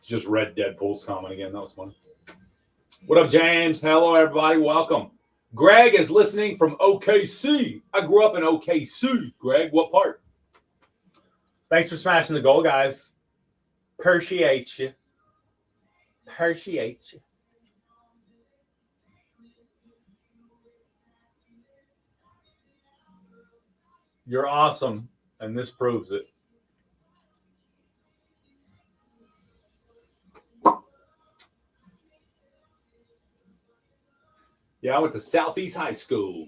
Just read Deadpool's comment again. That was fun. What up, James? Hello, everybody. Welcome. Greg is listening from OKC. I grew up in OKC. Greg, what part? Thanks for smashing the goal, guys. Appreciate you. appreciate you. You're awesome, and this proves it. Yeah, I went to Southeast High School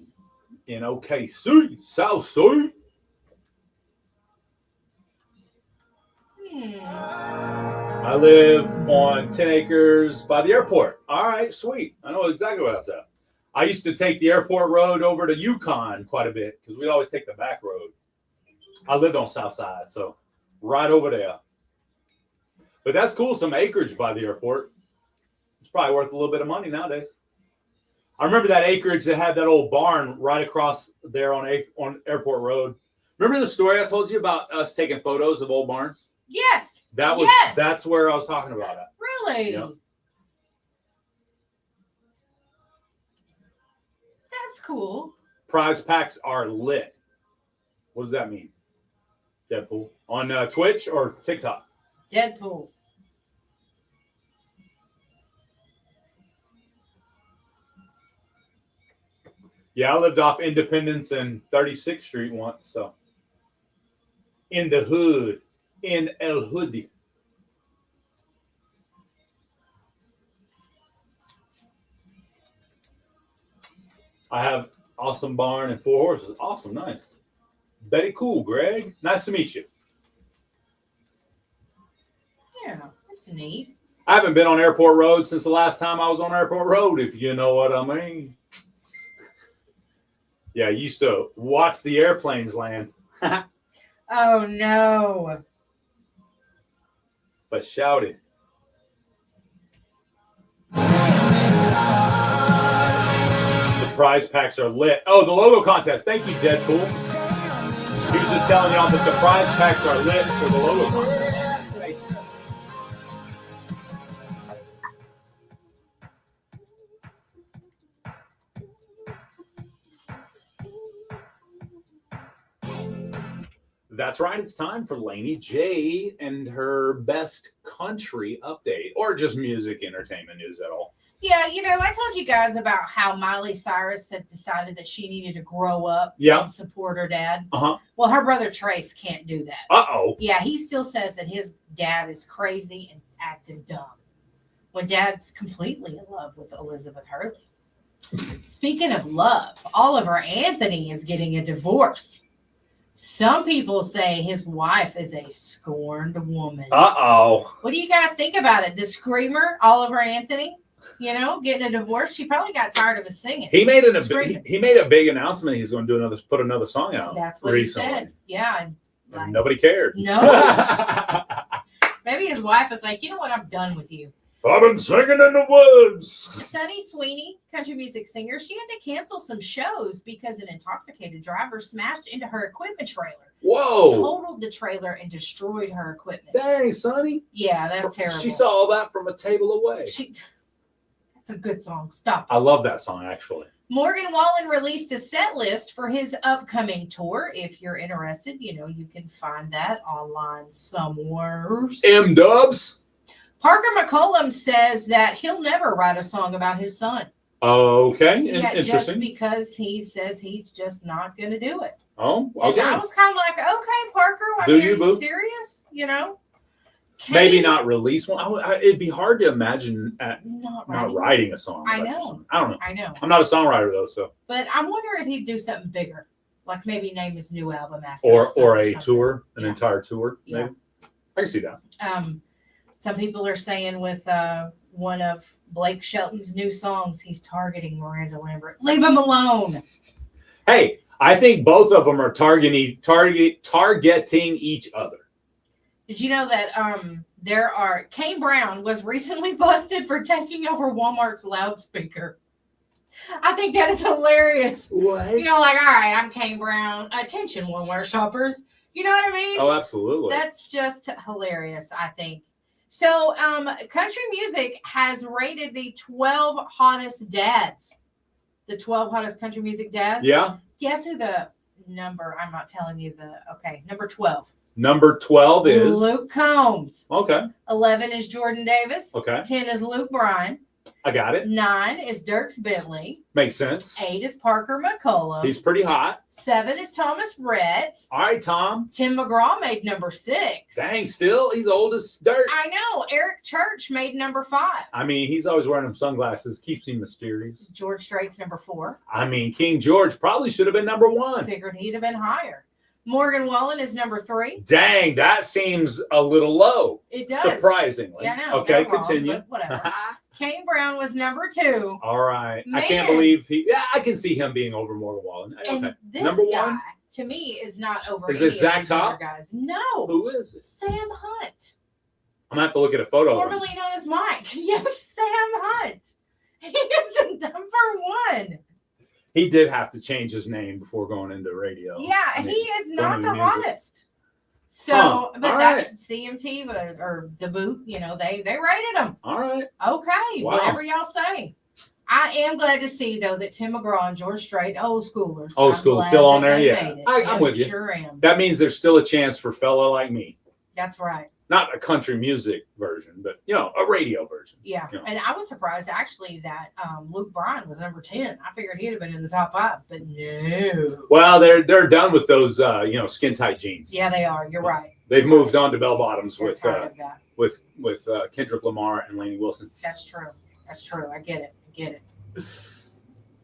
in OKC, South Sea. I live on 10 acres by the airport. All right, sweet. I know exactly where that's at. I used to take the airport road over to Yukon quite a bit because we'd always take the back road. I lived on South Side, so right over there. But that's cool, some acreage by the airport. It's probably worth a little bit of money nowadays. I remember that acreage that had that old barn right across there on Airport Road. Remember the story I told you about us taking photos of old barns? Yes. That's where I was talking about it. Really? Yep. That's cool. Prize packs are lit. What does that mean? Deadpool. On Twitch or TikTok? Deadpool. Yeah, I lived off Independence and 36th Street once, so. In the hood. In El Hoodie. I have awesome barn and 4 horses. Awesome, nice. Very cool, Greg. Nice to meet you. Yeah, that's neat. I haven't been on Airport Road since the last time I was on Airport Road, if you know what I mean. Yeah, I used to watch the airplanes land. Oh, no. But shouted. The prize packs are lit. Oh, the logo contest. Thank you, Deadpool. He was just telling y'all that the prize packs are lit for the logo contest. That's right. It's time for Laney J and her best country update, or just music entertainment news at all. Yeah, I told you guys about how Miley Cyrus had decided that she needed to grow up and support her dad. Uh-huh. Well, her brother Trace can't do that. Uh-oh. Yeah, he still says that his dad is crazy and acting dumb when dad's completely in love with Elizabeth Hurley. Speaking of love, Oliver Anthony is getting a divorce. Some people say his wife is a scorned woman. Uh-oh. What do you guys think about it? The screamer, Oliver Anthony, getting a divorce. She probably got tired of his singing. He made a big announcement. He's going to put another song out. That's what recently. he said. Yeah. And nobody cared. No. Maybe his wife was like, you know what? I'm done with you. I've been singing in the woods. Sunny Sweeney, country music singer, she had to cancel some shows because an intoxicated driver smashed into her equipment trailer. Whoa. Totaled the trailer and destroyed her equipment. Dang, Sonny. Yeah, that's terrible. She saw all that from a table away. That's a good song. Stop. I love that song, actually. Morgan Wallen released a set list for his upcoming tour. If you're interested, you can find that online somewhere. M-dubs. Parker McCollum says that he'll never write a song about his son. Okay, yeah, interesting. Just because he says he's just not going to do it. Oh, okay. And I was kind of like, okay, Parker, are you serious? Maybe not release one. It'd be hard to imagine not writing a song. I know. I don't know. I know. I'm not a songwriter though, so. But I wonder if he'd do something bigger, like maybe name his new album after. Or a tour, an entire tour. Maybe. Yeah. I can see that. Some people are saying with one of Blake Shelton's new songs, he's targeting Miranda Lambert. Leave him alone. Hey, I think both of them are targeting each other. Did you know that Kane Brown was recently busted for taking over Walmart's loudspeaker? I think that is hilarious. What? All right, I'm Kane Brown. Attention, Walmart shoppers. You know what I mean? Oh, absolutely. That's just hilarious, I think. So, country music has rated the 12 hottest dads. The 12 hottest country music dads. Yeah. Guess who the number? I'm not telling you number 12. Number 12 is Luke Combs. Okay. 11 is Jordan Davis. Okay. 10 is Luke Bryan. I got it. 9 is Dierks Bentley. Makes sense. 8 is Parker McCollum. He's pretty hot. 7 is Thomas Rhett. All right, Tom. Tim McGraw made number 6. Dang, still he's old as dirt. I know. Eric Church made number 5. I mean, he's always wearing them sunglasses. Keeps him mysterious. George Strait's number 4. I mean, King George probably should have been number 1. Figured he'd have been higher. Morgan Wallen is number 3. Dang, that seems a little low. It does. Surprisingly. Yeah, I know. Okay, They're wrong, continue. but whatever. Kane Brown was number 2. All right. I Man. can't believe I can see him being over Morgan Wallen. And Okay. this Number guy, 1. to me, is not over Is any it Zach of these other Top? guys. No. Who is it? Sam Hunt. I'm gonna have to look at a photo of him. Formerly known as Mike. Yes, Sam Hunt. He is the number 1. He did have to change his name before going into radio. Yeah, I mean, he is going not into the music. hottest. So, Huh. but All that's CMT or the boot. You know, they rated him. All right. Okay, Wow. whatever y'all say. I am glad to see though that Tim McGraw and George Strait, old schoolers, Old I'm school, glad still on that there. they Yeah, made it. I'm with you. Sure am. That means there's still a chance for fella like me. That's right. Not a country music version, but a radio version. Yeah, You know. and I was surprised actually that Luke Bryan was number 10. I figured he'd have been in the top 5, but no. Well, they're done with those skin tight jeans. Yeah, they are. You're right. They've moved on to bell bottoms They're with tired of that. with Kendrick Lamar and Laney Wilson. That's true. That's true. I get it.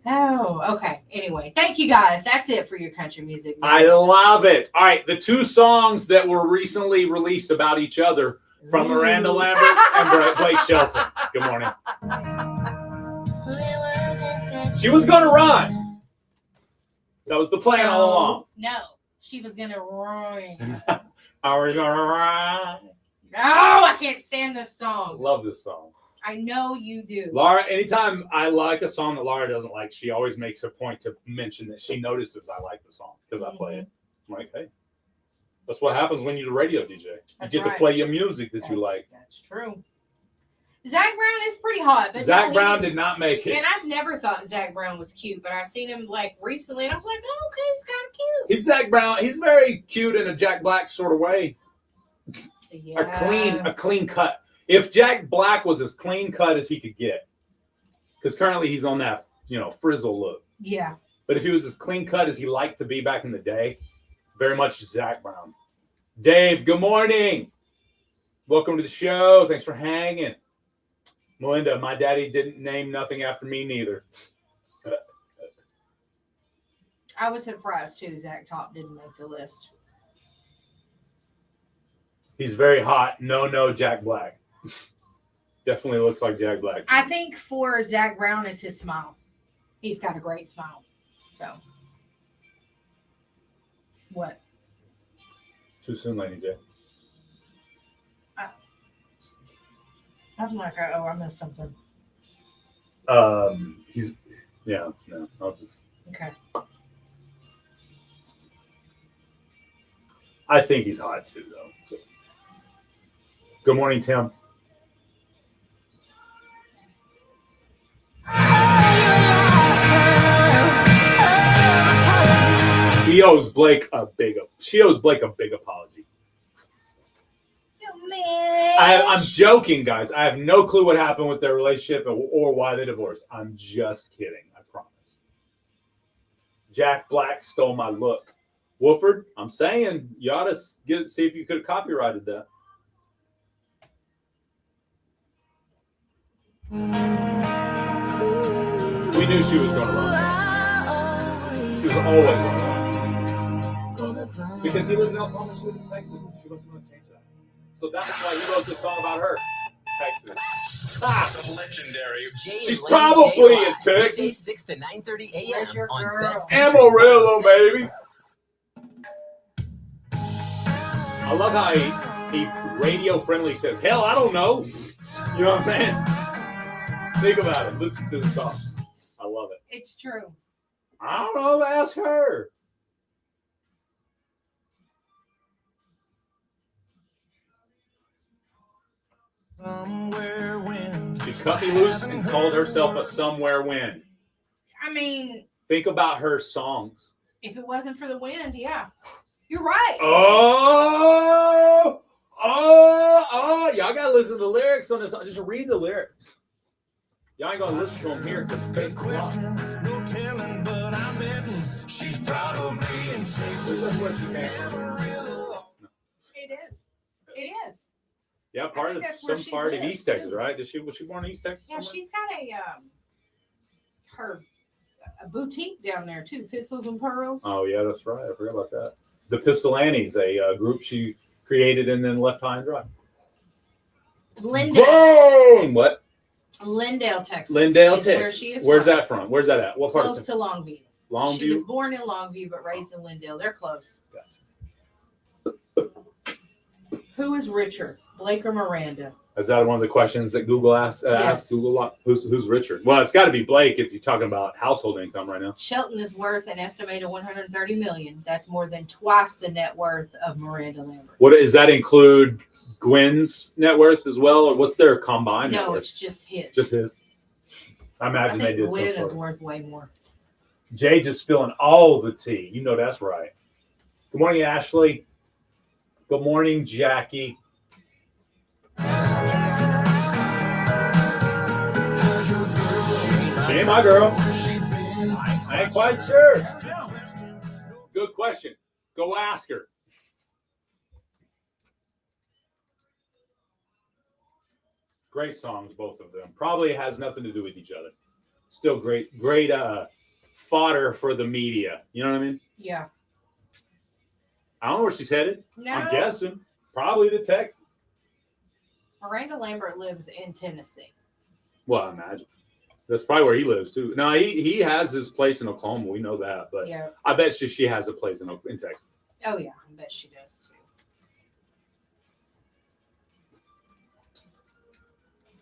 Oh, okay. Anyway, thank you guys. That's it for your country music. I love it. All right, the 2 songs that were recently released about each other from Miranda Lambert and Blake Shelton. Good morning. She was going to run. That was the plan all along. No, she was gonna run. I was going to run. Oh, I can't stand this song. Love this song. I know you do. Laura, anytime I like a song that Laura doesn't like, she always makes a point to mention that she notices I like the song because I play it. I'm like, hey, that's what happens when you're a radio DJ. You That's get to right. play your music that you like. That's true. Zach Brown is pretty hot, but Zach no, Brown did not make it. And I've never thought Zach Brown was cute, but I seen him like recently, and I was like, oh, okay, he's kind of cute. He's Zach Brown. He's very cute in a Jack Black sort of way. Yeah. A clean cut. If Jack Black was as clean cut as he could get, because currently he's on that, frizzle look. Yeah. But if he was as clean cut as he liked to be back in the day, very much Zach Brown. Dave, good morning. Welcome to the show. Thanks for hanging. Melinda, my daddy didn't name nothing after me neither. I was surprised too. Zach Top didn't make the list. He's very hot. No, Jack Black. Definitely looks like Jack Black. I think for Zach Brown, it's his smile. He's got a great smile. So, what? Too soon, Laney J. I'm like, oh, I missed something. I'll just. Okay. I think he's hot too, though. So. Good morning, Tim. She owes Blake a big apology. I'm joking, guys. I have no clue what happened with their relationship or why they divorced. I'm just kidding. I promise. Jack Black stole my look. Wolford, I'm saying you ought to see if you could have copyrighted that. We knew she was going to run. She was always going to run. Because he lived in Oklahoma, she lived in Texas, and she wasn't going to change that. So that's why he wrote this song about her. Texas. Legendary. She's probably in Texas. 6 to 9:30 a.m. on Best Amarillo, baby. I love how he radio friendly says, hell, I don't know. You know what I'm saying? Think about it. Listen to the song. I love it. It's true. I don't know. Ask her. Somewhere wind. She cut me loose and called herself a somewhere wind. I mean, Think about her songs. if it wasn't for the wind, yeah. You're right. Oh! listen to the lyrics on this. Just read the lyrics. Y'all ain't gonna listen to them here because it's Facebook. No telling, but I'm betting she's probably in Texas. That's where she came It is. It is. Yeah, part of that's where some she part of lives, East Texas, too. right? Was she born in East Texas? Yeah, somewhere? she's got a boutique down there too, Pistols and Pearls. Oh yeah, that's right. I forgot about that. The Pistol Annies, a group she created and then left high and dry. Lindale. Boom! What? Lindale, Texas. Lindale, is Texas. Where she is Where's from. that from? Where's that at? What part? Close to Longview. Longview. She was born in Longview but raised in Lindale. They're close. Who is richer, Blake or Miranda? Is that one of the questions that Google asked? Asked Google a lot. Who's Richard? Well, it's got to be Blake if you're talking about household income right now. Shelton is worth an estimated $130 million. That's more than twice the net worth of Miranda Lambert. What does that include? Gwen's net worth as well, or what's their combined net No, worth? it's just his. Just his. I imagine I think they did Gwen some is sort. worth way more. Jay just spilling all the tea. You know that's right. Good morning, Ashley. Good morning, Jackie. She ain't my girl. I ain't quite sure. Good question. Go ask her. Great songs, both of them. Probably has nothing to do with each other. Still great fodder for the media. You know what I mean? Yeah. I don't know where she's headed. No. I'm guessing. Probably to Texas. Miranda Lambert lives in Tennessee. Well, I imagine. That's probably where he lives, too. No, he has his place in Oklahoma. We know that. But Yeah. I bet she has a place in Texas. Oh, yeah. I bet she does, too.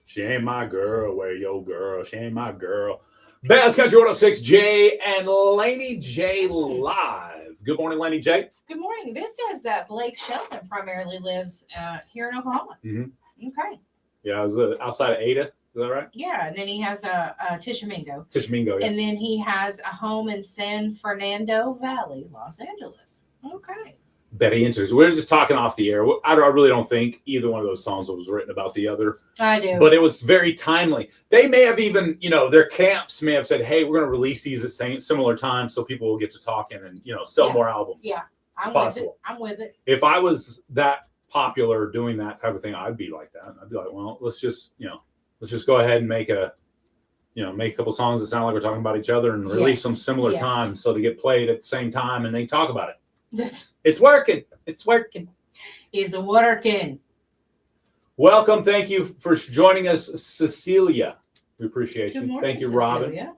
She ain't my girl. Where your girl? She ain't my girl. Best Country 106, Jay and Laney J live. Good morning, Laney J. Good morning. This says that Blake Shelton primarily lives here in Oklahoma. Mm-hmm. Okay. Yeah, I was outside of Ada. Is that right? Yeah, and then he has a Tishomingo. Tishomingo, yeah. And then he has a home in San Fernando Valley, Los Angeles. Okay. Betty answers. We're just talking off the air. I really don't think either one of those songs was written about the other. I do. But it was very timely. They may have even, their camps may have said, hey, we're going to release these at similar times so people will get to talking and, sell more albums. Yeah, I'm with it. I'm with it. If I was that popular doing that type of thing, I'd be like that. I'd be like, well, let's just go ahead and make a couple songs that sound like we're talking about each other and release them similar times so they get played at the same time and they talk about it. It's working. It's working. Is the working. Welcome. Thank you for joining us, Cecilia. We appreciate you. Good morning, Thank you, Robin. Cecilia.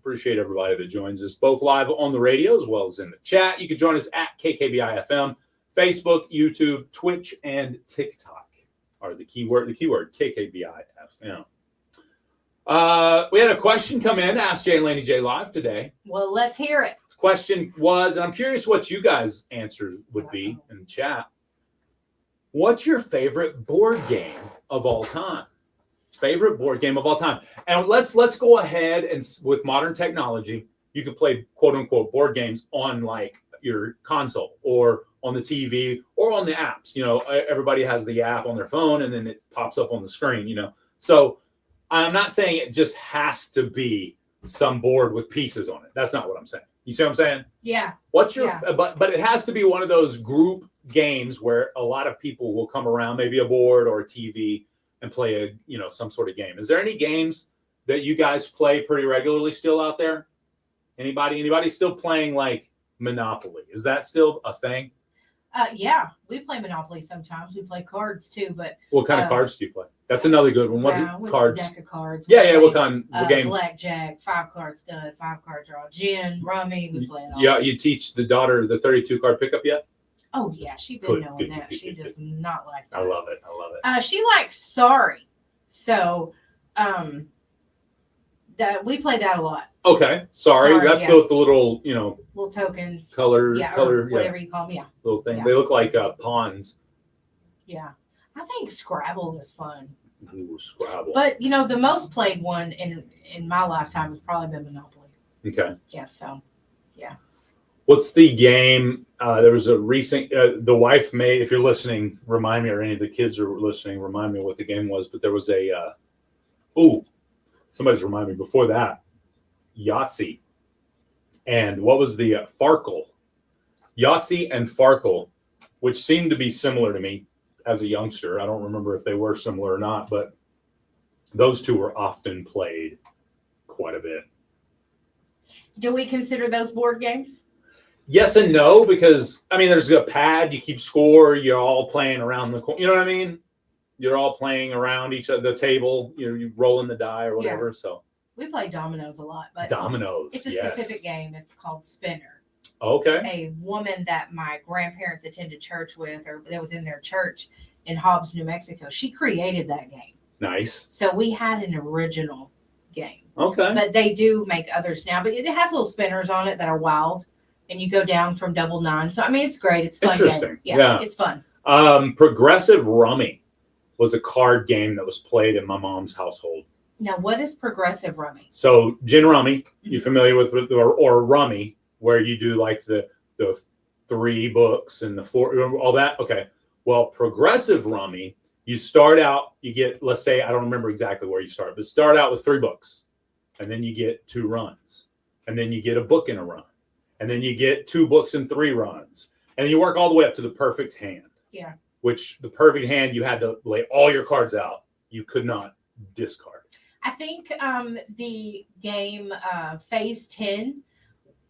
Appreciate everybody that joins us, both live on the radio as well as in the chat. You can join us at KKBI FM, Facebook, YouTube, Twitch, and TikTok are the keyword KKBI FM. We had a question come in, Ask Jay and Laney J live today. Well, let's hear it. The question was, and I'm curious what you guys' answers would be in the chat. What's your favorite board game of all time? Favorite board game of all time. And let's go ahead and with modern technology, you can play quote unquote board games on like your console or on the TV or on the apps. Everybody has the app on their phone and then it pops up on the screen, So I'm not saying it just has to be some board with pieces on it. That's not what I'm saying. You see what I'm saying? Yeah. What's your but it has to be one of those group games where a lot of people will come around, maybe a board or a TV, and play some sort of game. Is there any games that you guys play pretty regularly still out there? Anybody still playing like Monopoly? Is that still a thing? Yeah, we play Monopoly sometimes. We play cards too, but what kind of cards do you play? That's another good one. What cards? Deck of cards. Yeah. What kind of games? Blackjack, 5-card stud, 5-card draw, gin, rummy. We play it all. Yeah, you teach the daughter the 32-card pickup yet? Oh yeah, she's been knowing that. She does not like that. I love it. She likes Sorry, so that we play that a lot. Okay, sorry. That's the little little tokens, color, whatever you call them. Yeah, little thing. Yeah. They look like pawns. Yeah, I think Scrabble is fun. Ooh, Scrabble. But the most played one in my lifetime has probably been Monopoly. Okay. Yeah. So, yeah. What's the game? There was a recent, the wife made, if you're listening, remind me, or any of the kids are listening, remind me what the game was. But there was a, somebody's remind me before that, Yahtzee. And what was the Farkle? Yahtzee and Farkle, which seemed to be similar to me as a youngster. I don't remember if they were similar or not, but those two were often played quite a bit. Do we consider those board games? Yes and no, because I mean, there's a pad, you keep score, you're all playing around the corner. You know what I mean? You're all playing around each other, the table. You rolling the die or whatever. Yeah. So we play dominoes a lot, but dominoes. It's a specific game. It's called Spinner. Okay. A woman that my grandparents attended church with, or that was in their church in Hobbs, New Mexico, she created that game. Nice. So we had an original game. Okay. But they do make others now. But it has little spinners on it that are wild. And you go down from double nine. So, I mean, it's great. It's fun. Interesting. Game. Yeah, it's fun. Progressive Rummy was a card game that was played in my mom's household. Now, what is Progressive Rummy? So, gin rummy, you familiar with, or rummy, where you do like the 3 books and the 4, all that? Okay. Well, Progressive Rummy, you start out, you get, let's say, I don't remember exactly where you start, but start out with 3 books. And then you get 2 runs. And then you get a book in a run. And then you get 2 books and 3 runs. And you work all the way up to the perfect hand. Yeah. Which the perfect hand, you had to lay all your cards out. You could not discard. I think the game Phase 10,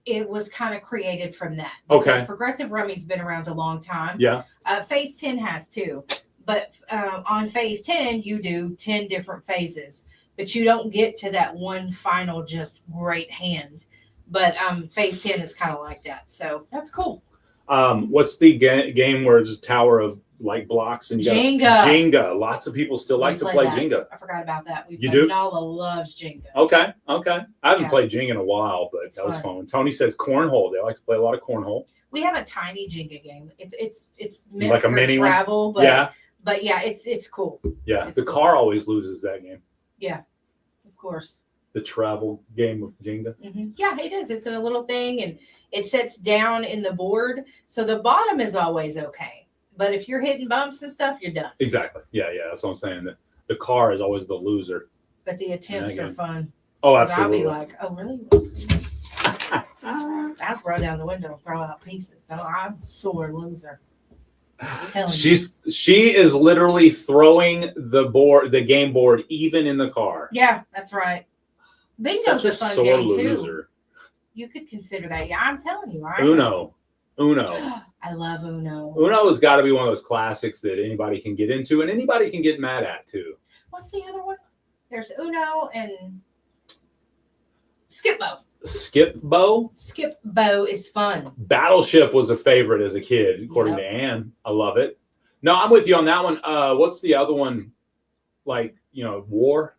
it was kind of created from that. Okay. Progressive Rummy's been around a long time. Yeah. Phase 10 has too. But on Phase 10, you do 10 different phases. But you don't get to that one final just great hand. But Phase 10 is kind of like that. So that's cool. What's the game where it's a tower of like blocks and you Jenga? Jenga. Lots of people still like to play that. Jenga. I forgot about that. You do? Nala loves Jenga. Okay. I haven't played Jenga in a while, but that was fun. Tony says cornhole. They like to play a lot of cornhole. We have a tiny Jenga game. It's meant like a for mini travel, one? Yeah. But yeah, it's cool. Yeah. The car always loses that game. Yeah, of course. The travel game of Jenga. Mm-hmm. Yeah, it is. It's in a little thing, and it sets down in the board, so the bottom is always okay. But if you're hitting bumps and stuff, you're done. Exactly. Yeah. That's what I'm saying. The car is always the loser. But the attempts are fun. Oh, absolutely. I'll be like, oh, really? I'll throw down the window and throw out pieces. No, I'm a sore loser. I'm telling you. She is literally throwing the game board even in the car. Yeah, that's right. Bingo's a fun sore game too. loser. You could consider that. Yeah, I'm telling you. Uno. I love Uno. Uno has got to be one of those classics that anybody can get into and anybody can get mad at too. What's the other one? There's Uno and Skip-Bo. Skip-Bo is fun. Battleship was a favorite as a kid, according to Ann. I love it. No, I'm with you on that one. What's the other one? Like, War?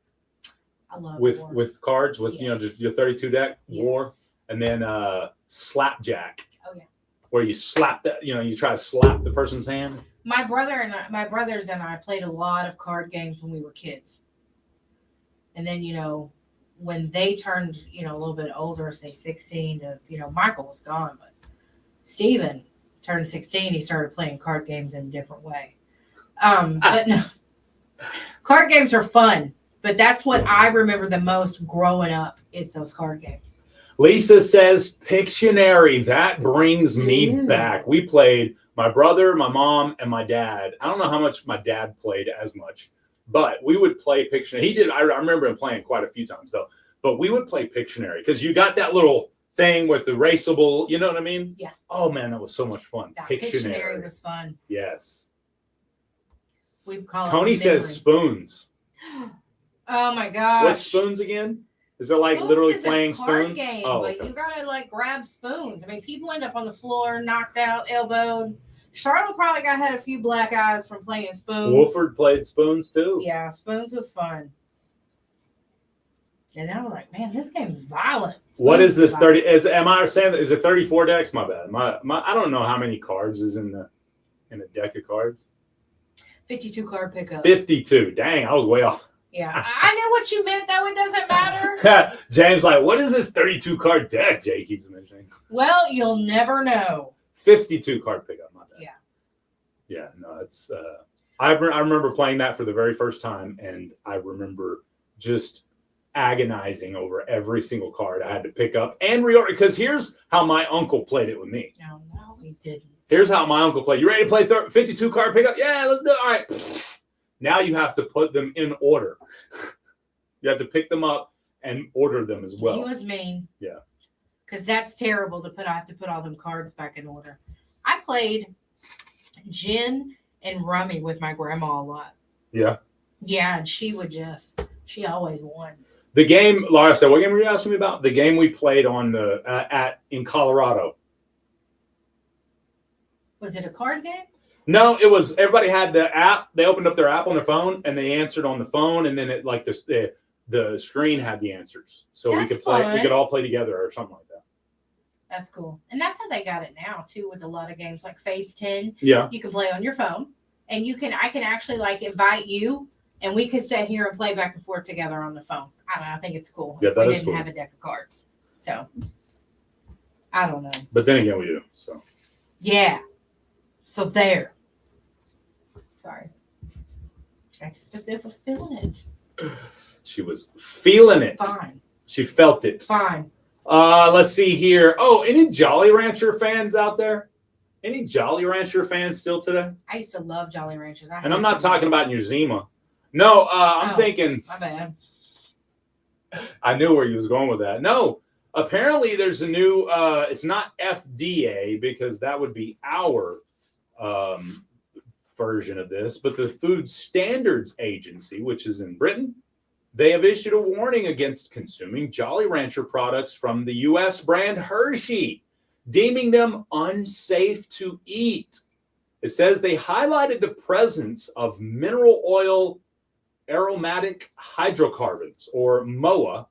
I love War. With cards, with, just your 32 deck, War. And then Slapjack. Oh, yeah. Where you slap that, you try to slap the person's hand. My brothers and I played a lot of card games when we were kids. And then, when they turned, a little bit older, say 16, Michael was gone, but Steven turned 16, he started playing card games in a different way. But no, card games are fun, but that's what I remember the most growing up is those card games. Lisa says Pictionary. That brings me back. We played, my brother, my mom, and my dad. I don't know how much my dad played as much, but we would play Pictionary. He did. I remember him playing quite a few times though. But we would play Pictionary because you got that little thing with the erasable. You know what I mean? Yeah. Oh man, that was so much fun. Yeah, Pictionary was fun. Yes. We call it Tony says spoons. Oh my gosh. What spoons again? Is it like Spoons literally is playing a card spoons? Game, Oh, but okay. you gotta grab spoons. I mean, people end up on the floor, knocked out, elbowed. Charlotte probably had a few black eyes from playing spoons. Wolford played spoons too. Yeah, spoons was fun. And then I was like, man, this game's violent. What is this 30? Am I saying is it 34 decks? My bad. I don't know how many cards is in a deck of cards. 52 card pickup. 52. Dang, I was way off. Yeah, I know what you meant, though. It doesn't matter. James, like, what is this 32 card deck Jay keeps mentioning? Well, you'll never know. 52 card pickup, my bad. Yeah. Yeah, no, it's. I remember playing that for the very first time, and I remember just agonizing over every single card I had to pick up and reorder. Because here's how my uncle played it with me. No, we didn't. Here's how my uncle played. You ready to play 52 card pickup? Yeah, let's do it. All right. Now you have to put them in order. You have to pick them up and order them as well. He was mean. Yeah. Because that's terrible to put. I have to put all them cards back in order. I played gin and rummy with my grandma a lot. Yeah. Yeah, and she always won. The game, Laura said, what game were you asking me about? The game we played on in Colorado. Was it a card game? No, it was. Everybody had the app. They opened up their app on their phone and they answered on the phone, and then it like the screen had the answers, so we could play. Fun. We could all play together or something like that. That's cool, and that's how they got it now too, with a lot of games like Phase 10. Yeah, you can play on your phone, and I can actually like invite you, and we could sit here and play back and forth together on the phone. I don't know. I think it's cool. Yeah, that we is didn't cool. have a deck of cards, so I don't know. But then again, we do. So yeah, so there. Sorry, I just was feeling it. She was feeling it. Fine. She felt it. Fine. Let's see here. Oh, any Jolly Rancher fans out there? Any Jolly Rancher fans still today? I used to love Jolly Ranchers. And I'm not talking about New Zima. No, I'm thinking. My bad. I knew where you was going with that. No, apparently there's a new. It's not FDA because that would be our version of this, but the Food Standards Agency, which is in Britain, they have issued a warning against consuming Jolly Rancher products from the U.S. brand Hershey, deeming them unsafe to eat. It says they highlighted the presence of mineral oil aromatic hydrocarbons, or MOA,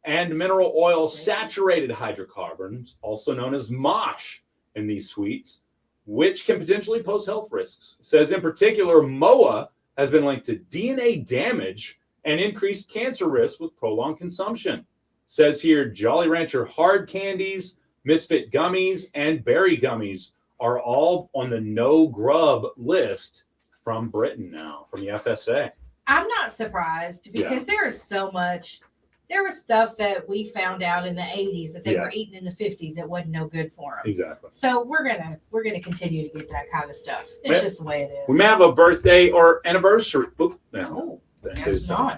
and mineral oil saturated hydrocarbons, also known as MOSH, in these sweets, which can potentially pose health risks. It says in particular, MOA has been linked to DNA damage and increased cancer risk with prolonged consumption. It says here, Jolly Rancher hard candies, Misfit gummies, and berry gummies are all on the no grub list from Britain now, from the FSA. I'm not surprised because there is so much. There was stuff that we found out in the 80s that they were eating in the 50s that wasn't no good for them. Exactly. So we're gonna continue to get that kind of stuff. It's just the way it is. We may have a birthday or anniversary. Oop, no.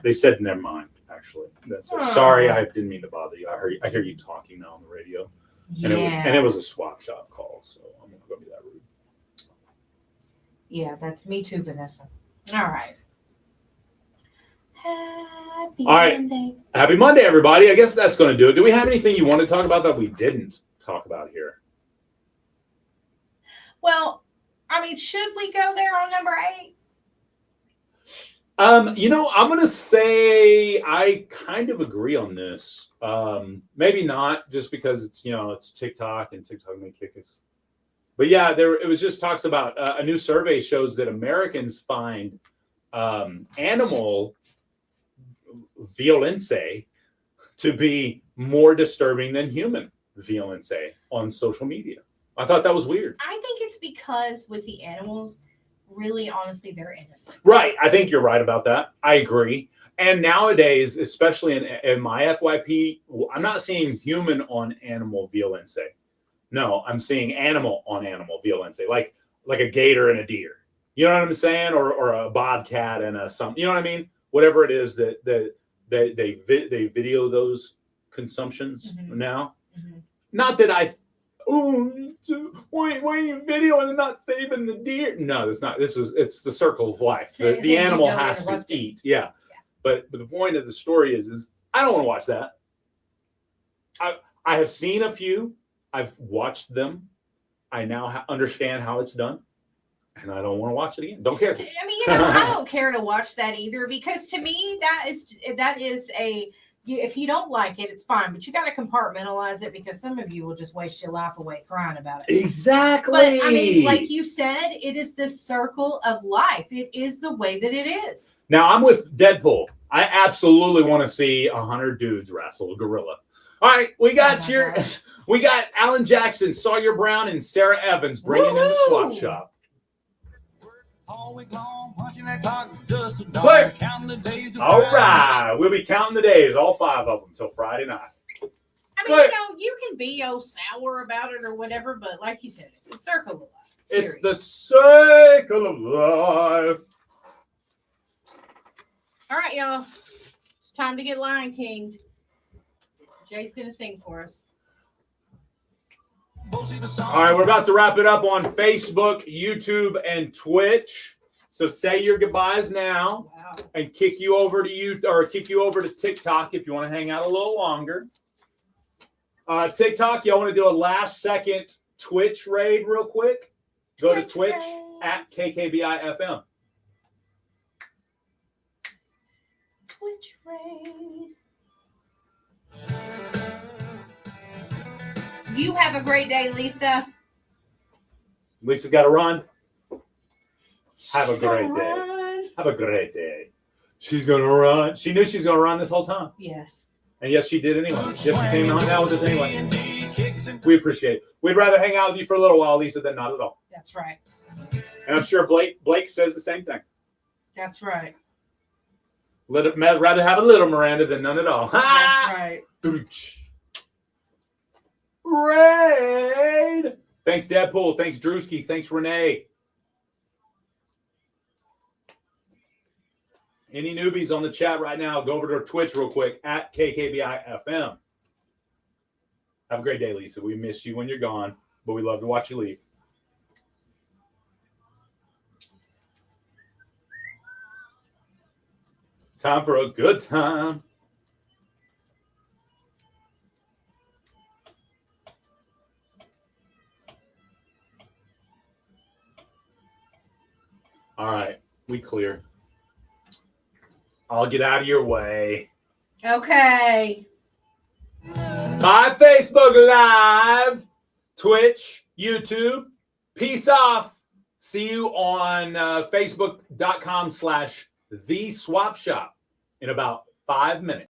They said never mind. Actually, sorry, I didn't mean to bother you. I hear you talking now on the radio, and it was a swap shop call, so I'm not gonna be that rude. Yeah, that's me too, Vanessa. All right. Monday. Happy Monday, everybody. I guess that's going to do it. Do we have anything you want to talk about that we didn't talk about here? Well, I mean, should we go there on number 8? I'm going to say I kind of agree on this. Maybe not, just because it's TikTok and TikTok may kick us. But yeah, it was just talks about a new survey shows that Americans find animal violence to be more disturbing than human violence on social media. I thought that was weird. I think it's because with the animals, really, honestly, they're innocent. Right. I think you're right about that. I agree. And nowadays, especially in my FYP, I'm not seeing human on animal violence. No, I'm seeing animal on animal violence, like a gator and a deer. You know what I'm saying? Or a bobcat and a something. You know what I mean? Whatever it is that they video those consumptions now. Mm-hmm. Not that why are you videoing and not saving the deer? No, it's not. It's the circle of life. The animal has to eat. Yeah. But the point of the story is I don't want to watch that. I have seen a few. I've watched them. I now understand how it's done. And I don't want to watch it again. Don't care. I mean, I don't care to watch that either, because to me, that is if you don't like it, it's fine, but you got to compartmentalize it, because some of you will just waste your life away crying about it. Exactly. But I mean, like you said, it is the circle of life. It is the way that it is. Now I'm with Deadpool. I absolutely want to see 100 dudes wrestle a gorilla. All right, we got we got Alan Jackson, Sawyer Brown, and Sarah Evans bringing in the swap shop. Clear. All right, we'll be counting the days, all 5 of them, till Friday night. I mean, you can be sour about it or whatever, but like you said, it's a circle of life. It's the circle of life. All right, y'all. It's time to get Lion King'd. Jay's going to sing for us. All right, we're about to wrap it up on Facebook, YouTube, and Twitch. So say your goodbyes now, and kick you over to TikTok if you want to hang out a little longer. TikTok, y'all want to do a last second Twitch raid real quick? Go to Twitch at KKBI-FM. Twitch raid. You have a great day, Lisa. Lisa's got to run. Have a great day. Have a great day. She's going to run. She knew she was going to run this whole time. Yes. And yes, she did anyway. Yes, she came on out with us anyway. We appreciate it. We'd rather hang out with you for a little while, Lisa, than not at all. That's right. And I'm sure Blake says the same thing. That's right. Rather have a little Miranda than none at all. That's right. Raid! Thanks, Deadpool. Thanks, Drewski. Thanks, Renee. Any newbies on the chat right now, go over to Twitch real quick at KKBI-FM. Have a great day, Lisa. We miss you when you're gone, but we love to watch you leave. Time for a good time. All right, we clear. I'll get out of your way. Okay. Bye, Facebook Live, Twitch, YouTube. Peace off. See you on Facebook.com/The Swap Shop in about 5 minutes.